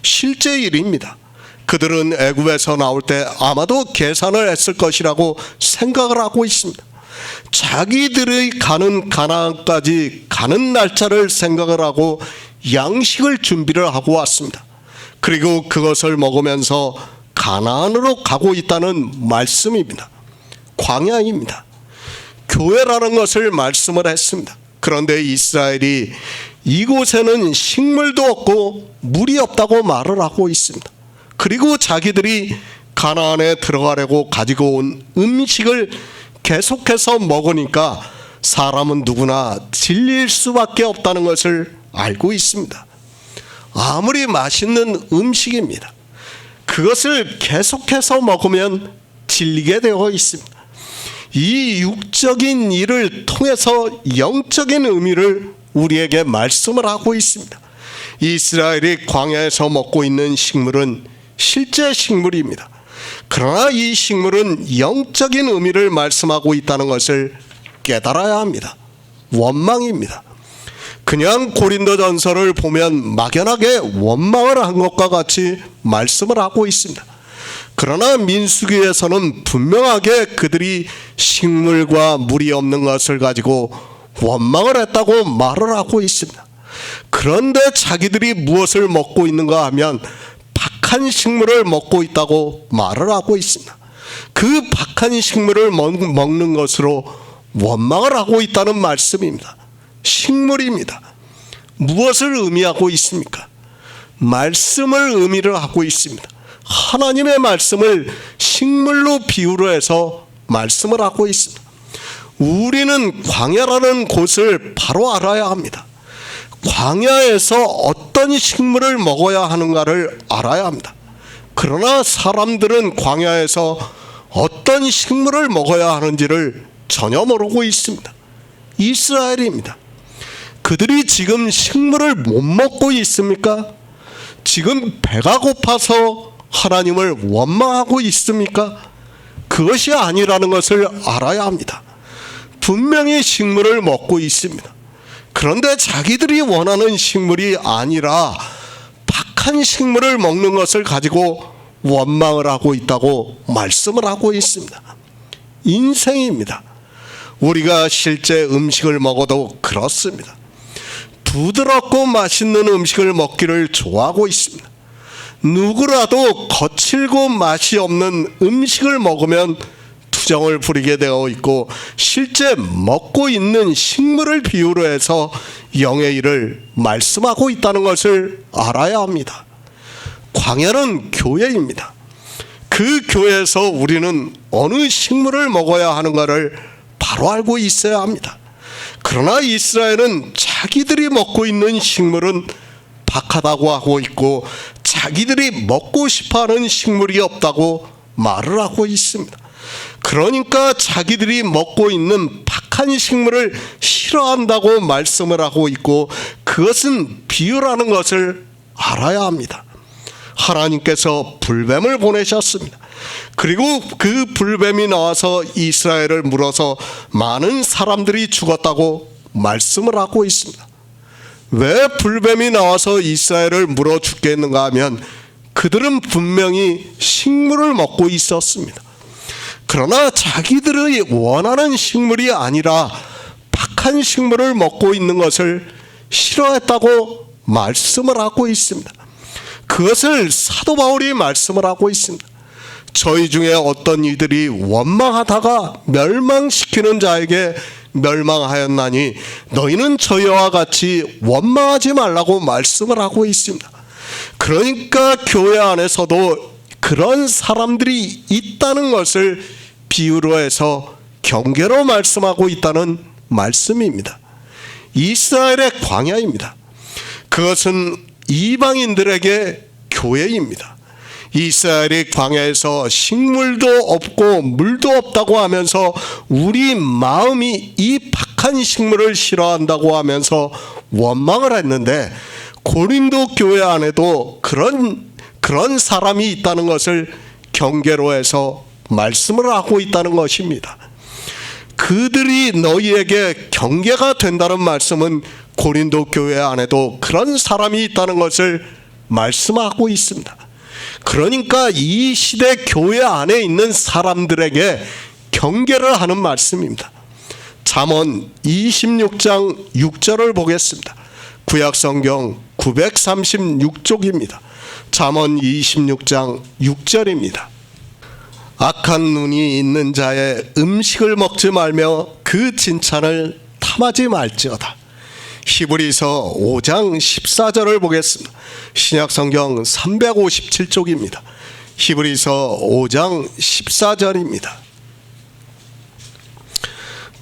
실제 일입니다. 그들은 애굽에서 나올 때 아마도 계산을 했을 것이라고 생각을 하고 있습니다. 자기들이 가는 가나안까지 가는 날짜를 생각을 하고 양식을 준비를 하고 왔습니다. 그리고 그것을 먹으면서 가나안으로 가고 있다는 말씀입니다. 광야입니다. 교회라는 것을 말씀을 했습니다. 그런데 이스라엘이 이곳에는 식물도 없고 물이 없다고 말을 하고 있습니다. 그리고 자기들이 가나안에 들어가려고 가지고 온 음식을 계속해서 먹으니까 사람은 누구나 질릴 수밖에 없다는 것을 알고 있습니다. 아무리 맛있는 음식입니다. 그것을 계속해서 먹으면 질리게 되어 있습니다. 이 육적인 일을 통해서 영적인 의미를 우리에게 말씀을 하고 있습니다. 이스라엘이 광야에서 먹고 있는 식물은 실제 식물입니다. 그러나 이 식물은 영적인 의미를 말씀하고 있다는 것을 깨달아야 합니다. 원망입니다. 그냥 고린도전서를 보면 막연하게 원망을 한 것과 같이 말씀을 하고 있습니다. 그러나 민수기에서는 분명하게 그들이 식물과 물이 없는 것을 가지고 원망을 했다고 말을 하고 있습니다. 그런데 자기들이 무엇을 먹고 있는가 하면 박한 식물을 먹고 있다고 말을 하고 있습니다. 그 박한 식물을 먹는 것으로 원망을 하고 있다는 말씀입니다. 식물입니다. 무엇을 의미하고 있습니까? 말씀을 의미를 하고 있습니다. 하나님의 말씀을 식물로 비유로 해서 말씀을 하고 있습니다. 우리는 광야라는 곳을 바로 알아야 합니다. 광야에서 어떤 식물을 먹어야 하는가를 알아야 합니다. 그러나 사람들은 광야에서 어떤 식물을 먹어야 하는지를 전혀 모르고 있습니다. 이스라엘입니다. 그들이 지금 식물을 못 먹고 있습니까? 지금 배가 고파서 하나님을 원망하고 있습니까? 그것이 아니라는 것을 알아야 합니다. 분명히 식물을 먹고 있습니다. 그런데 자기들이 원하는 식물이 아니라 박한 식물을 먹는 것을 가지고 원망을 하고 있다고 말씀을 하고 있습니다. 인생입니다. 우리가 실제 음식을 먹어도 그렇습니다. 부드럽고 맛있는 음식을 먹기를 좋아하고 있습니다. 누구라도 거칠고 맛이 없는 음식을 먹으면 투정을 부리게 되어 있고, 실제 먹고 있는 식물을 비유로 해서 영의 일을 말씀하고 있다는 것을 알아야 합니다. 광야는 교회입니다. 그 교회에서 우리는 어느 식물을 먹어야 하는가를 바로 알고 있어야 합니다. 그러나 이스라엘은 자기들이 먹고 있는 식물은 박하다고 하고 있고, 자기들이 먹고 싶어하는 식물이 없다고 말을 하고 있습니다. 그러니까 자기들이 먹고 있는 박한 식물을 싫어한다고 말씀을 하고 있고, 그것은 비유라는 것을 알아야 합니다. 하나님께서 불뱀을 보내셨습니다. 그리고 그 불뱀이 나와서 이스라엘을 물어서 많은 사람들이 죽었다고 말씀을 하고 있습니다. 왜 불뱀이 나와서 이스라엘을 물어 죽게 했는가 하면, 그들은 분명히 식물을 먹고 있었습니다. 그러나 자기들의 원하는 식물이 아니라 박한 식물을 먹고 있는 것을 싫어했다고 말씀을 하고 있습니다. 그것을 사도 바울이 말씀을 하고 있습니다. 저희 중에 어떤 이들이 원망하다가 멸망시키는 자에게 멸망하였나니 너희는 저희와 같이 원망하지 말라고 말씀을 하고 있습니다. 그러니까 교회 안에서도 그런 사람들이 있다는 것을 비유로 해서 경계로 말씀하고 있다는 말씀입니다. 이스라엘의 광야입니다. 그것은 이방인들에게 교회입니다. 이스라엘이 광야에서 식물도 없고 물도 없다고 하면서 우리 마음이 이 박한 식물을 싫어한다고 하면서 원망을 했는데, 고린도 교회 안에도 그런 사람이 있다는 것을 경계로 해서 말씀을 하고 있다는 것입니다. 그들이 너희에게 경계가 된다는 말씀은 고린도 교회 안에도 그런 사람이 있다는 것을 말씀하고 있습니다. 그러니까 이 시대 교회 안에 있는 사람들에게 경계를 하는 말씀입니다. 잠언 26장 6절을 보겠습니다. 구약성경 936쪽입니다. 잠언 26장 6절입니다. 악한 눈이 있는 자의 음식을 먹지 말며 그 진찬을 탐하지 말지어다. 히브리서 5장 14절을 보겠습니다. 신약성경 357쪽입니다. 히브리서 5장 14절입니다.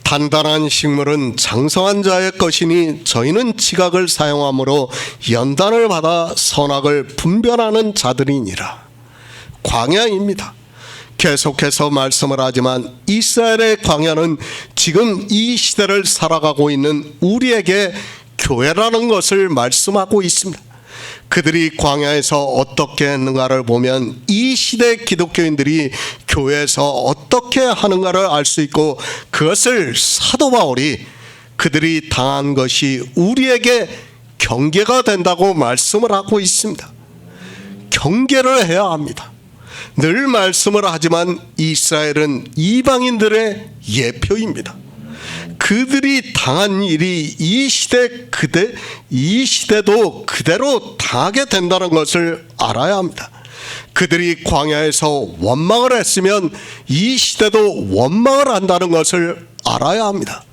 단단한 식물은 장성한 자의 것이니 저희는 지각을 사용함으로 연단을 받아 선악을 분별하는 자들이니라. 광야입니다. 계속해서 말씀을 하지만 이스라엘의 광야는 지금 이 시대를 살아가고 있는 우리에게 교회라는 것을 말씀하고 있습니다. 그들이 광야에서 어떻게 했는가를 보면 이 시대 기독교인들이 교회에서 어떻게 하는가를 알 수 있고, 그것을 사도 바울이 그들이 당한 것이 우리에게 경계가 된다고 말씀을 하고 있습니다. 경계를 해야 합니다. 늘 말씀을 하지만 이스라엘은 이방인들의 예표입니다. 그들이 당한 일이 이 시대도 그대로 당하게 된다는 것을 알아야 합니다. 그들이 광야에서 원망을 했으면 이 시대도 원망을 한다는 것을 알아야 합니다.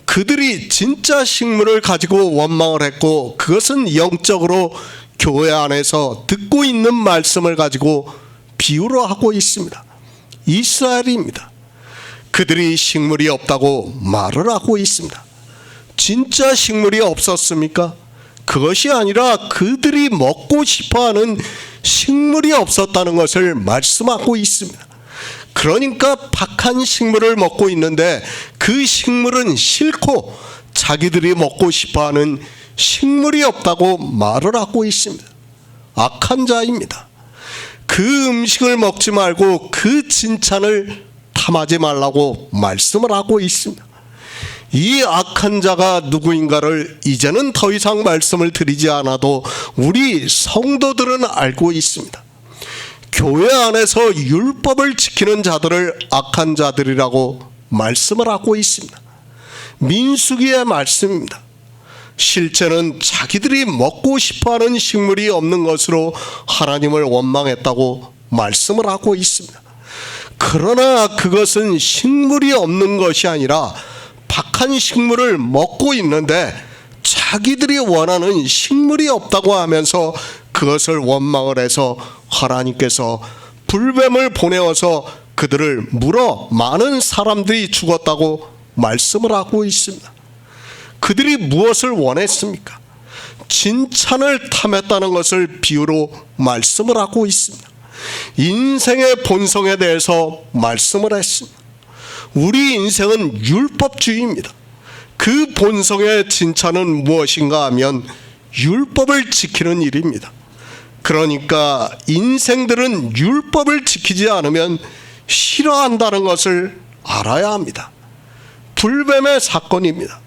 그들이 진짜 식물을 가지고 원망을 했고, 그것은 영적으로 교회 안에서 듣고 있는 말씀을 가지고 비유로 하고 있습니다. 이스라엘입니다. 그들이 식물이 없다고 말을 하고 있습니다. 진짜 식물이 없었습니까? 그것이 아니라 그들이 먹고 싶어하는 식물이 없었다는 것을 말씀하고 있습니다. 그러니까 박한 식물을 먹고 있는데 그 식물은 싫고 자기들이 먹고 싶어하는 식물이 없다고 말을 하고 있습니다. 악한 자입니다. 그 음식을 먹지 말고 그 진찬을 탐하지 말라고 말씀을 하고 있습니다. 이 악한 자가 누구인가를 이제는 더 이상 말씀을 드리지 않아도 우리 성도들은 알고 있습니다. 교회 안에서 율법을 지키는 자들을 악한 자들이라고 말씀을 하고 있습니다. 민수기의 말씀입니다. 실제는 자기들이 먹고 싶어하는 식물이 없는 것으로 하나님을 원망했다고 말씀을 하고 있습니다. 그러나 그것은 식물이 없는 것이 아니라 박한 식물을 먹고 있는데 자기들이 원하는 식물이 없다고 하면서 그것을 원망을 해서 하나님께서 불뱀을 보내어서 그들을 물어 많은 사람들이 죽었다고 말씀을 하고 있습니다. 그들이 무엇을 원했습니까? 진찬을 탐했다는 것을 비유로 말씀을 하고 있습니다. 인생의 본성에 대해서 말씀을 했습니다. 우리 인생은 율법주의입니다. 그 본성의 진찬은 무엇인가 하면 율법을 지키는 일입니다. 그러니까 인생들은 율법을 지키지 않으면 싫어한다는 것을 알아야 합니다. 불뱀의 사건입니다.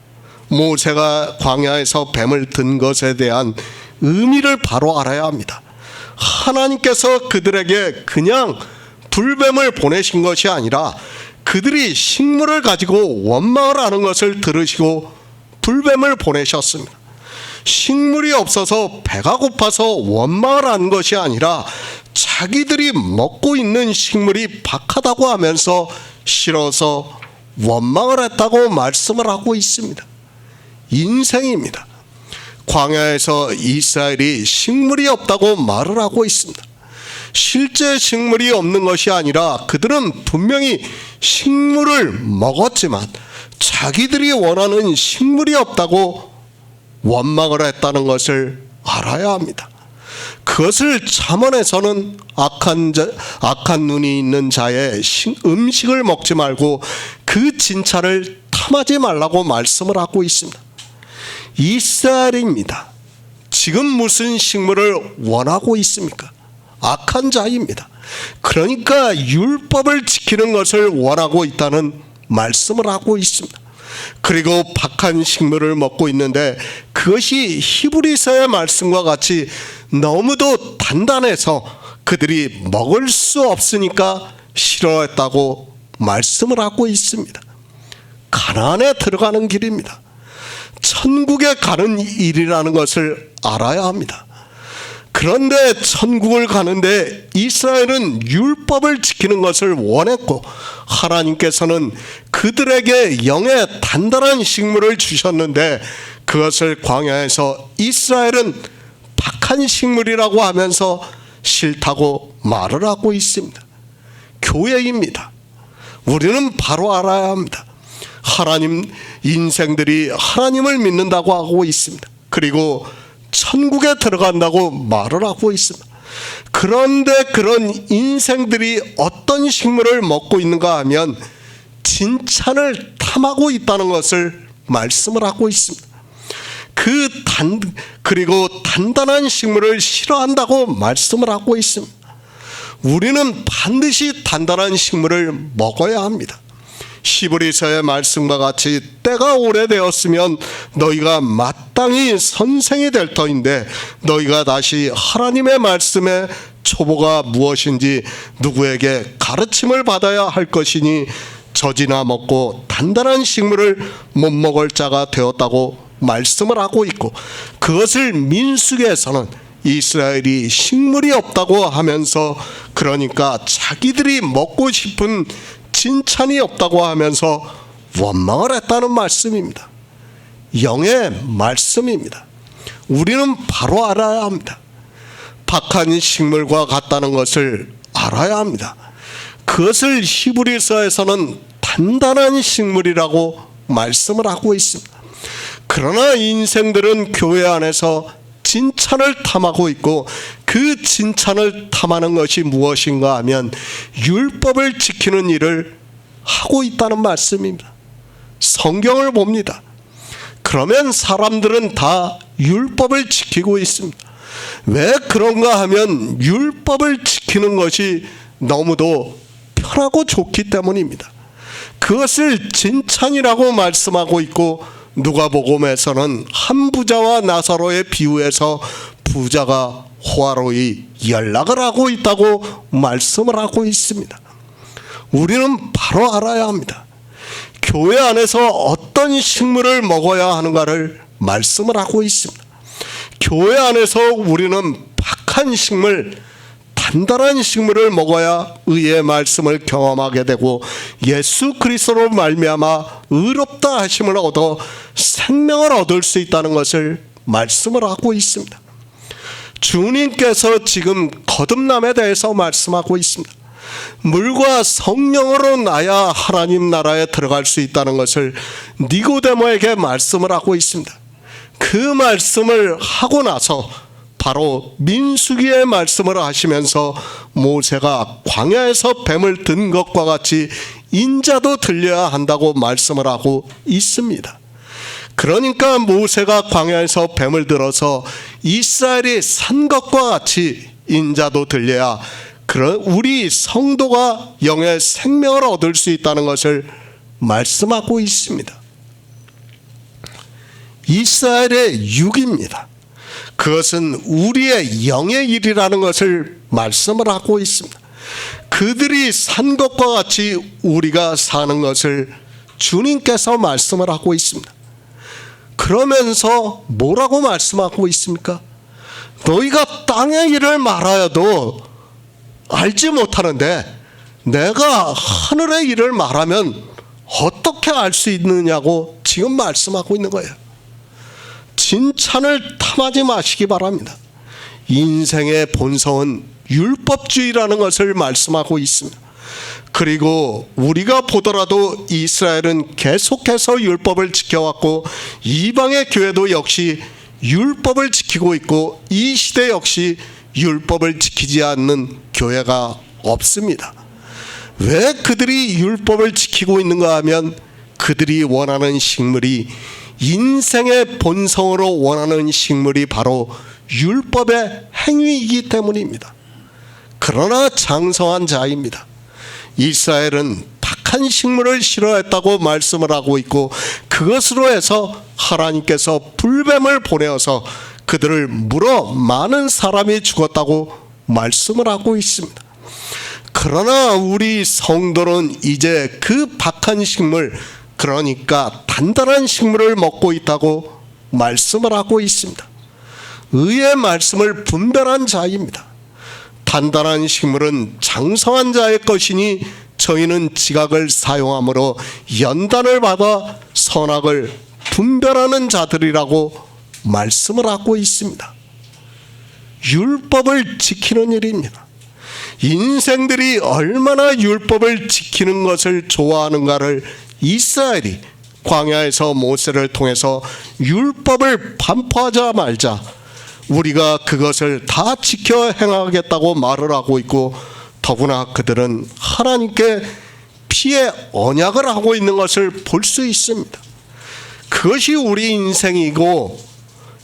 모세가 광야에서 뱀을 든 것에 대한 의미를 바로 알아야 합니다. 하나님께서 그들에게 그냥 불뱀을 보내신 것이 아니라 그들이 식물을 가지고 원망을 하는 것을 들으시고 불뱀을 보내셨습니다. 식물이 없어서 배가 고파서 원망을 한 것이 아니라 자기들이 먹고 있는 식물이 박하다고 하면서 싫어서 원망을 했다고 말씀을 하고 있습니다. 인생입니다. 광야에서 이스라엘이 식물이 없다고 말을 하고 있습니다. 실제 식물이 없는 것이 아니라 그들은 분명히 식물을 먹었지만 자기들이 원하는 식물이 없다고 원망을 했다는 것을 알아야 합니다. 그것을 잠언에서는 악한 눈이 있는 자의 음식을 먹지 말고 그 진차를 탐하지 말라고 말씀을 하고 있습니다. 이스라엘입니다. 지금 무슨 식물을 원하고 있습니까? 악한 자입니다. 그러니까 율법을 지키는 것을 원하고 있다는 말씀을 하고 있습니다. 그리고 박한 식물을 먹고 있는데 그것이 히브리서의 말씀과 같이 너무도 단단해서 그들이 먹을 수 없으니까 싫어했다고 말씀을 하고 있습니다. 가나안에 들어가는 길입니다. 천국에 가는 일이라는 것을 알아야 합니다. 그런데 천국을 가는데 이스라엘은 율법을 지키는 것을 원했고 하나님께서는 그들에게 영의 단단한 식물을 주셨는데 그것을 광야에서 이스라엘은 박한 식물이라고 하면서 싫다고 말을 하고 있습니다. 교회입니다. 우리는 바로 알아야 합니다. 하나님 인생들이 하나님을 믿는다고 하고 있습니다. 그리고 천국에 들어간다고 말을 하고 있습니다. 그런데 그런 인생들이 어떤 식물을 먹고 있는가 하면 진찬을 탐하고 있다는 것을 말씀을 하고 있습니다. 그리고 단단한 식물을 싫어한다고 말씀을 하고 있습니다. 우리는 반드시 단단한 식물을 먹어야 합니다. 히브리서의 말씀과 같이 때가 오래되었으면 너희가 마땅히 선생이 될 터인데 너희가 다시 하나님의 말씀의 초보가 무엇인지 누구에게 가르침을 받아야 할 것이니 젖이나 먹고 단단한 식물을 못 먹을 자가 되었다고 말씀을 하고 있고 그것을 민수기에서는 이스라엘이 식물이 없다고 하면서 그러니까 자기들이 먹고 싶은 진찬이 없다고 하면서 원망을 했다는 말씀입니다. 영의 말씀입니다. 우리는 바로 알아야 합니다. 박한 식물과 같다는 것을 알아야 합니다. 그것을 히브리서에서는 단단한 식물이라고 말씀을 하고 있습니다. 그러나 인생들은 교회 안에서 진찬을 탐하고 있고, 그 진찬을 탐하는 것이 무엇인가 하면 율법을 지키는 일을 하고 있다는 말씀입니다. 성경을 봅니다. 그러면 사람들은 다 율법을 지키고 있습니다. 왜 그런가 하면 율법을 지키는 것이 너무도 편하고 좋기 때문입니다. 그것을 진찬이라고 말씀하고 있고, 누가복음에서는 한 부자와 나사로의 비유에서 부자가 호화로이 연락을 하고 있다고 말씀을 하고 있습니다. 우리는 바로 알아야 합니다. 교회 안에서 어떤 식물을 먹어야 하는가를 말씀을 하고 있습니다. 교회 안에서 우리는 박한 식물, 단단한 식물을 먹어야 의의 말씀을 경험하게 되고, 예수 그리스도로 말미암아 의롭다 하심을 얻어 생명을 얻을 수 있다는 것을 말씀을 하고 있습니다. 주님께서 지금 거듭남에 대해서 말씀하고 있습니다. 물과 성령으로 나야 하나님 나라에 들어갈 수 있다는 것을 니고데모에게 말씀을 하고 있습니다. 그 말씀을 하고 나서 바로 민수기의 말씀을 하시면서 모세가 광야에서 뱀을 든 것과 같이 인자도 들려야 한다고 말씀을 하고 있습니다. 그러니까 모세가 광야에서 뱀을 들어서 이스라엘이 산 것과 같이 인자도 들려야 우리 성도가 영의 생명을 얻을 수 있다는 것을 말씀하고 있습니다. 이스라엘의 육입니다. 그것은 우리의 영의 일이라는 것을 말씀을 하고 있습니다. 그들이 산 것과 같이 우리가 사는 것을 주님께서 말씀을 하고 있습니다. 그러면서 뭐라고 말씀하고 있습니까? 너희가 땅의 일을 말하여도 알지 못하는데 내가 하늘의 일을 말하면 어떻게 알 수 있느냐고 지금 말씀하고 있는 거예요. 진찬을 탐하지 마시기 바랍니다. 인생의 본성은 율법주의라는 것을 말씀하고 있습니다. 그리고 우리가 보더라도 이스라엘은 계속해서 율법을 지켜왔고, 이방의 교회도 역시 율법을 지키고 있고, 이 시대 역시 율법을 지키지 않는 교회가 없습니다. 왜 그들이 율법을 지키고 있는가 하면 그들이 원하는 식물이, 인생의 본성으로 원하는 식물이 바로 율법의 행위이기 때문입니다. 그러나 장성한 자입니다. 이스라엘은 박한 식물을 싫어했다고 말씀을 하고 있고, 그것으로 해서 하나님께서 불뱀을 보내어서 그들을 물어 많은 사람이 죽었다고 말씀을 하고 있습니다. 그러나 우리 성도는 이제 그 박한 식물, 그러니까 단단한 식물을 먹고 있다고 말씀을 하고 있습니다. 의의 말씀을 분별한 자입니다. 단단한 식물은 장성한 자의 것이니 저희는 지각을 사용함으로 연단을 받아 선악을 분별하는 자들이라고 말씀을 하고 있습니다. 율법을 지키는 일입니다. 인생들이 얼마나 율법을 지키는 것을 좋아하는가를 이스라엘이 광야에서 모세를 통해서 율법을 반포하자마자 우리가 그것을 다 지켜 행하겠다고 말을 하고 있고, 더구나 그들은 하나님께 피의 언약을 하고 있는 것을 볼 수 있습니다. 그것이 우리 인생이고,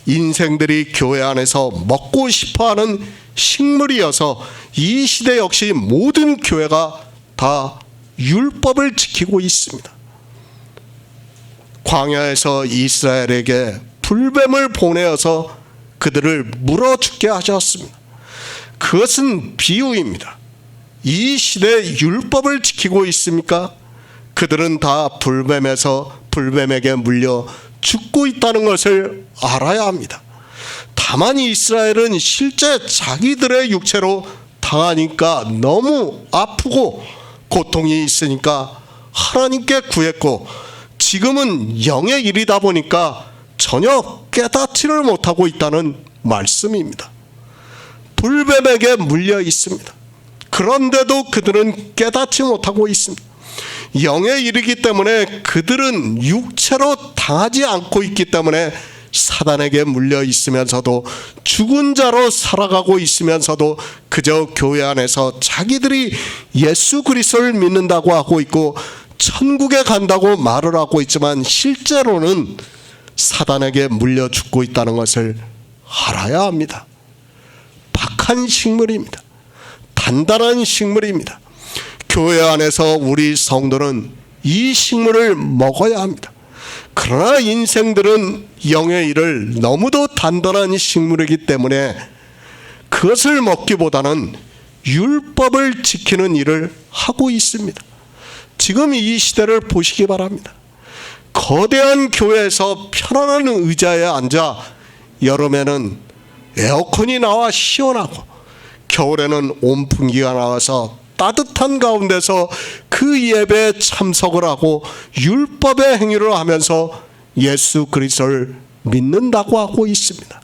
인생들이 교회 안에서 먹고 싶어하는 식물이어서 이 시대 역시 모든 교회가 다 율법을 지키고 있습니다. 광야에서 이스라엘에게 불뱀을 보내어서 그들을 물어 죽게 하셨습니다. 그것은 비유입니다. 이 시대에 율법을 지키고 있습니까? 그들은 다 불뱀에게 물려 죽고 있다는 것을 알아야 합니다. 다만 이스라엘은 실제 자기들의 육체로 당하니까 너무 아프고 고통이 있으니까 하나님께 구했고, 지금은 영의 일이다 보니까 전혀 깨닫지를 못하고 있다는 말씀입니다. 불뱀에게 물려 있습니다. 그런데도 그들은 깨닫지 못하고 있습니다. 영의 일이기 때문에 그들은 육체로 당하지 않고 있기 때문에 사단에게 물려 있으면서도 죽은 자로 살아가고 있으면서도 그저 교회 안에서 자기들이 예수 그리스도를 믿는다고 하고 있고 천국에 간다고 말을 하고 있지만 실제로는 사단에게 물려 죽고 있다는 것을 알아야 합니다. 박한 식물입니다. 단단한 식물입니다. 교회 안에서 우리 성도는 이 식물을 먹어야 합니다. 그러나 인생들은 영의 일을 너무도 단단한 식물이기 때문에 그것을 먹기보다는 율법을 지키는 일을 하고 있습니다. 지금 이 시대를 보시기 바랍니다. 거대한 교회에서 편안한 의자에 앉아 여름에는 에어컨이 나와 시원하고 겨울에는 온풍기가 나와서 따뜻한 가운데서 그 예배에 참석을 하고 율법의 행위를 하면서 예수 그리스도를 믿는다고 하고 있습니다.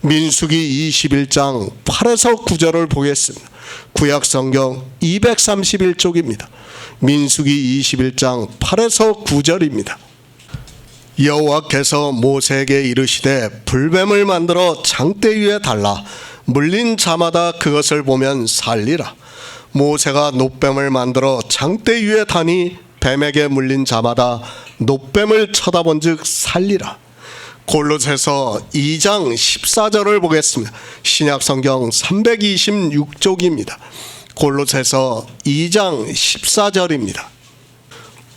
민수기 21장 8에서 9절을 보겠습니다. 구약성경 231쪽입니다. 민수기 21장 8에서 9절입니다. 여호와께서 모세에게 이르시되 불뱀을 만들어 장대 위에 달라 물린 자마다 그것을 보면 살리라. 모세가 놋뱀을 만들어 장대 위에 다니 뱀에게 물린 자마다 놋뱀을 쳐다본즉 살리라. 골로새서 2장 14절을 보겠습니다. 신약성경 326쪽입니다. 골로새서 2장 14절입니다.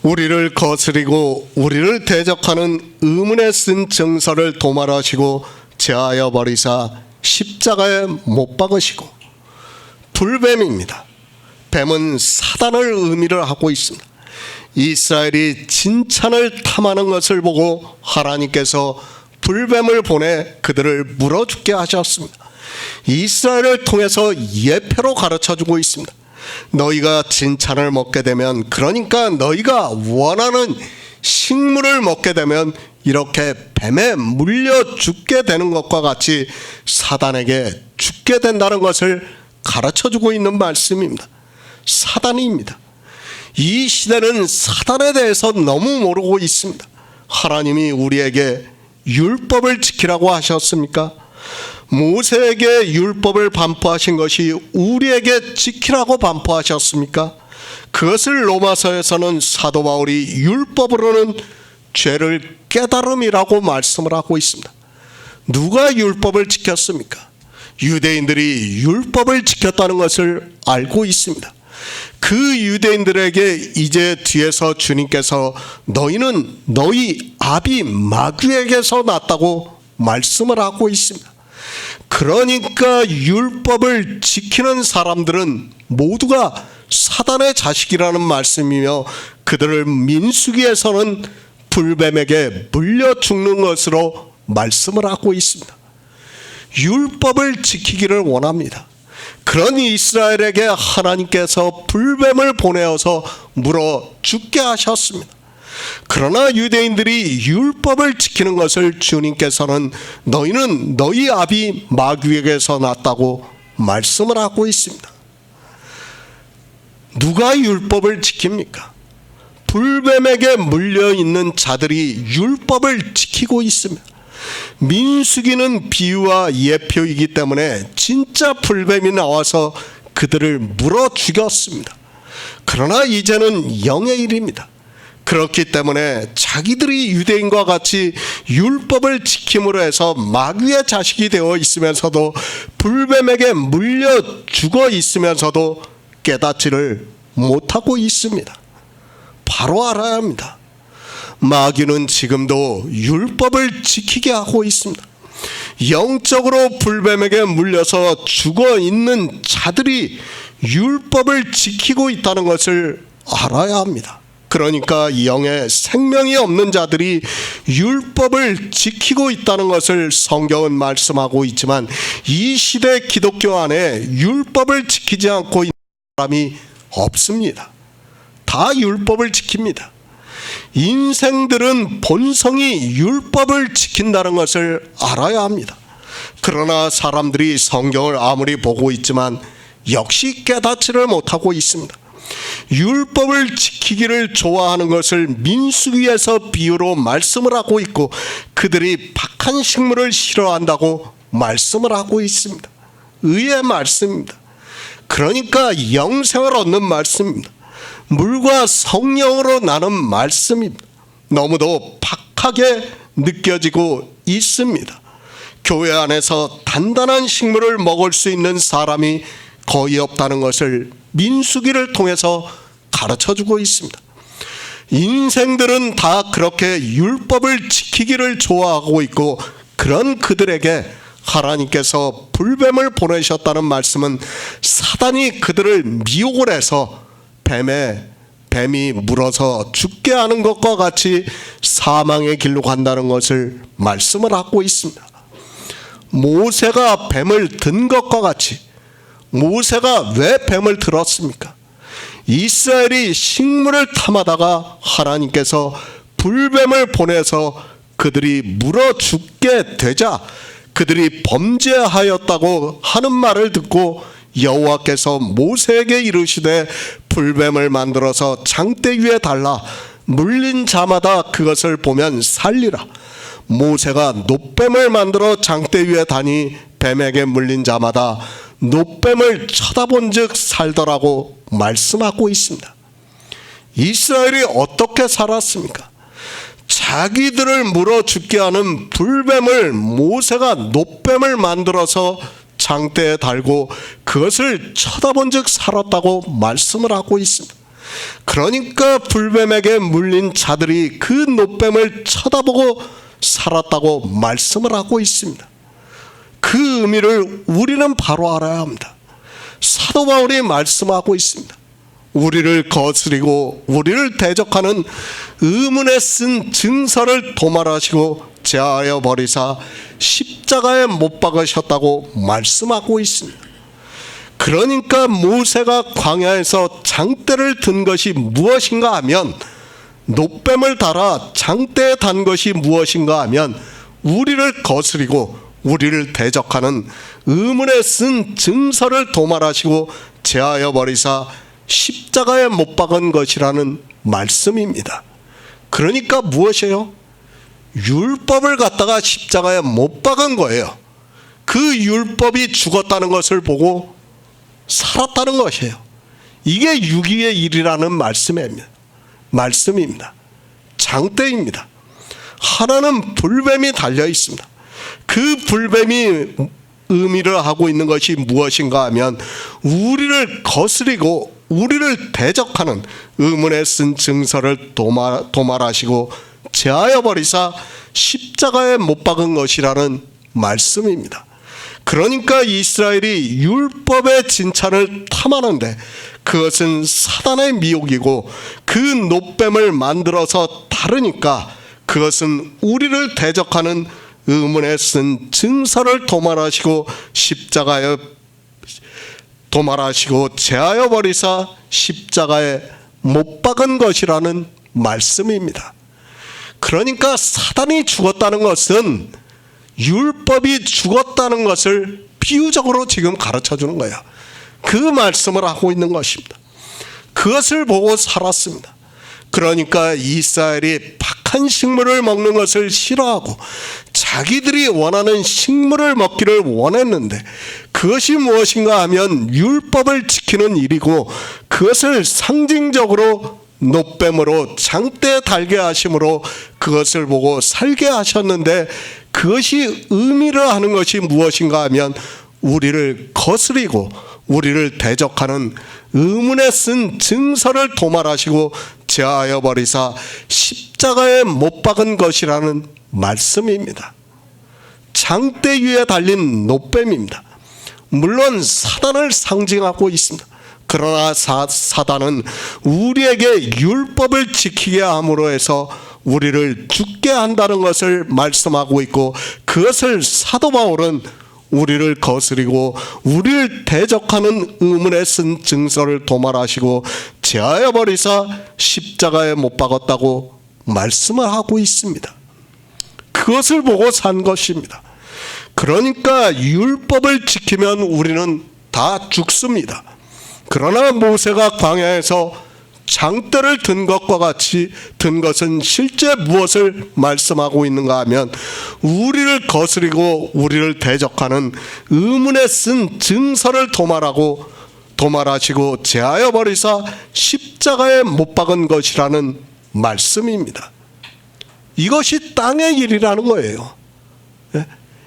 우리를 거스리고 우리를 대적하는 의문에 쓴 증서를 도말하시고 제하여 버리사 십자가에 못 박으시고. 불뱀입니다. 뱀은 사단을 의미를 하고 있습니다. 이스라엘이 진찬을 탐하는 것을 보고 하나님께서 불뱀을 보내 그들을 물어 죽게 하셨습니다. 이스라엘을 통해서 예표로 가르쳐주고 있습니다. 너희가 진찬을 먹게 되면, 그러니까 너희가 원하는 식물을 먹게 되면 이렇게 뱀에 물려 죽게 되는 것과 같이 사단에게 죽게 된다는 것을 가르쳐주고 있는 말씀입니다. 사단입니다. 이 시대는 사단에 대해서 너무 모르고 있습니다. 하나님이 우리에게 율법을 지키라고 하셨습니까? 모세에게 율법을 반포하신 것이 우리에게 지키라고 반포하셨습니까? 그것을 로마서에서는 사도 바울이 율법으로는 죄를 깨달음이라고 말씀을 하고 있습니다. 누가 율법을 지켰습니까? 유대인들이 율법을 지켰다는 것을 알고 있습니다. 그 유대인들에게 이제 뒤에서 주님께서 너희는 너희 아비 마귀에게서 났다고 말씀을 하고 있습니다. 그러니까 율법을 지키는 사람들은 모두가 사단의 자식이라는 말씀이며 그들을 민수기에서는 불뱀에게 물려 죽는 것으로 말씀을 하고 있습니다. 율법을 지키기를 원합니다. 그런 이스라엘에게 하나님께서 불뱀을 보내어서 물어 죽게 하셨습니다. 그러나 유대인들이 율법을 지키는 것을 주님께서는 너희는 너희 아비 마귀에게서 났다고 말씀을 하고 있습니다. 누가 율법을 지킵니까? 불뱀에게 물려있는 자들이 율법을 지키고 있습니다. 민수기는 비유와 예표이기 때문에 진짜 불뱀이 나와서 그들을 물어 죽였습니다. 그러나 이제는 영의 일입니다. 그렇기 때문에 자기들이 유대인과 같이 율법을 지킴으로 해서 마귀의 자식이 되어 있으면서도 불뱀에게 물려 죽어 있으면서도 깨닫지를 못하고 있습니다. 바로 알아야 합니다. 마귀는 지금도 율법을 지키게 하고 있습니다. 영적으로 불뱀에게 물려서 죽어 있는 자들이 율법을 지키고 있다는 것을 알아야 합니다. 그러니까 영에 생명이 없는 자들이 율법을 지키고 있다는 것을 성경은 말씀하고 있지만 이 시대 기독교 안에 율법을 지키지 않고 있는 사람이 없습니다. 다 율법을 지킵니다. 인생들은 본성이 율법을 지킨다는 것을 알아야 합니다. 그러나 사람들이 성경을 아무리 보고 있지만 역시 깨닫지를 못하고 있습니다. 율법을 지키기를 좋아하는 것을 민수기에서 비유로 말씀을 하고 있고, 그들이 박한 식물을 싫어한다고 말씀을 하고 있습니다. 의의 말씀입니다. 그러니까 영생을 얻는 말씀입니다. 물과 성령으로 나는 말씀입니다. 너무도 박하게 느껴지고 있습니다. 교회 안에서 단단한 식물을 먹을 수 있는 사람이 거의 없다는 것을 민수기를 통해서 가르쳐주고 있습니다. 인생들은 다 그렇게 율법을 지키기를 좋아하고 있고, 그런 그들에게 하나님께서 불뱀을 보내셨다는 말씀은 사단이 그들을 미혹을 해서 뱀이 물어서 죽게 하는 것과 같이 사망의 길로 간다는 것을 말씀을 하고 있습니다. 모세가 뱀을 든 것과 같이, 모세가 왜 뱀을 들었습니까? 이스라엘이 식물을 탐하다가 하나님께서 불뱀을 보내서 그들이 물어 죽게 되자 그들이 범죄하였다고 하는 말을 듣고 여호와께서 모세에게 이르시되 불뱀을 만들어서 장대 위에 달라 물린 자마다 그것을 보면 살리라. 모세가 놋뱀을 만들어 장대 위에 다니 뱀에게 물린 자마다 놋뱀을 쳐다본 즉 살더라고 말씀하고 있습니다. 이스라엘이 어떻게 살았습니까? 자기들을 물어 죽게 하는 불뱀을 모세가 놋뱀을 만들어서 장대에 달고 그것을 쳐다본 즉 살았다고 말씀을 하고 있습니다. 그러니까 불뱀에게 물린 자들이 그 놋뱀을 쳐다보고 살았다고 말씀을 하고 있습니다. 그 의미를 우리는 바로 알아야 합니다. 사도 바울이 말씀하고 있습니다. 우리를 거스리고 우리를 대적하는 의문에 쓴 증서를 도말하시고 제하여 버리사 십자가에 못 박으셨다고 말씀하고 있습니다. 그러니까 모세가 광야에서 장대를 든 것이 무엇인가 하면, 놋뱀을 달아 장대에 단 것이 무엇인가 하면 우리를 거스리고 우리를 대적하는 의문에 쓴 증서를 도말하시고 제하여 버리사 십자가에 못 박은 것이라는 말씀입니다. 그러니까 무엇이에요? 율법을 갖다가 십자가에 못 박은 거예요. 그 율법이 죽었다는 것을 보고 살았다는 것이에요. 이게 유기의 일이라는 말씀입니다. 장대입니다. 하나는 불뱀이 달려 있습니다. 그 불뱀이 의미를 하고 있는 것이 무엇인가 하면 우리를 거스리고 우리를 대적하는 의문에 쓴 증서를 도말하시고 제하여 버리사 십자가에 못 박은 것이라는 말씀입니다. 그러니까 이스라엘이 율법의 진찬을 탐하는데 그것은 사단의 미혹이고, 그 놋뱀을 만들어서 다르니까 그것은 우리를 대적하는 의문에 쓴 증서를 도말하시고 십자가에 도말하시고 제하여 버리사 십자가에 못 박은 것이라는 말씀입니다. 그러니까 사단이 죽었다는 것은 율법이 죽었다는 것을 비유적으로 지금 가르쳐 주는 거예요. 그 말씀을 하고 있는 것입니다. 그것을 보고 살았습니다. 그러니까 이스라엘이 박한 식물을 먹는 것을 싫어하고 자기들이 원하는 식물을 먹기를 원했는데, 그것이 무엇인가 하면 율법을 지키는 일이고, 그것을 상징적으로 놋뱀으로 장대에 달게 하심으로 그것을 보고 살게 하셨는데, 그것이 의미를 하는 것이 무엇인가 하면 우리를 거스리고 우리를 대적하는 의문에 쓴 증서를 도말하시고 제하여 버리사 십자가에 못 박은 것이라는 말씀입니다. 장대 위에 달린 놋뱀입니다. 물론 사단을 상징하고 있습니다. 그러나 사단은 우리에게 율법을 지키게 함으로 해서 우리를 죽게 한다는 것을 말씀하고 있고, 그것을 사도 바울은 우리를 거스리고 우리를 대적하는 의문에 쓴 증서를 도말하시고 제하여 버리사 십자가에 못 박았다고 말씀을 하고 있습니다. 그것을 보고 산 것입니다. 그러니까 율법을 지키면 우리는 다 죽습니다. 그러나 모세가 광야에서 장대를 든 것과 같이 든 것은 실제 무엇을 말씀하고 있는가 하면 우리를 거스리고 우리를 대적하는 의문에 쓴 증서를 도말하시고 제하여 버리사 십자가에 못 박은 것이라는 말씀입니다. 이것이 땅의 일이라는 거예요.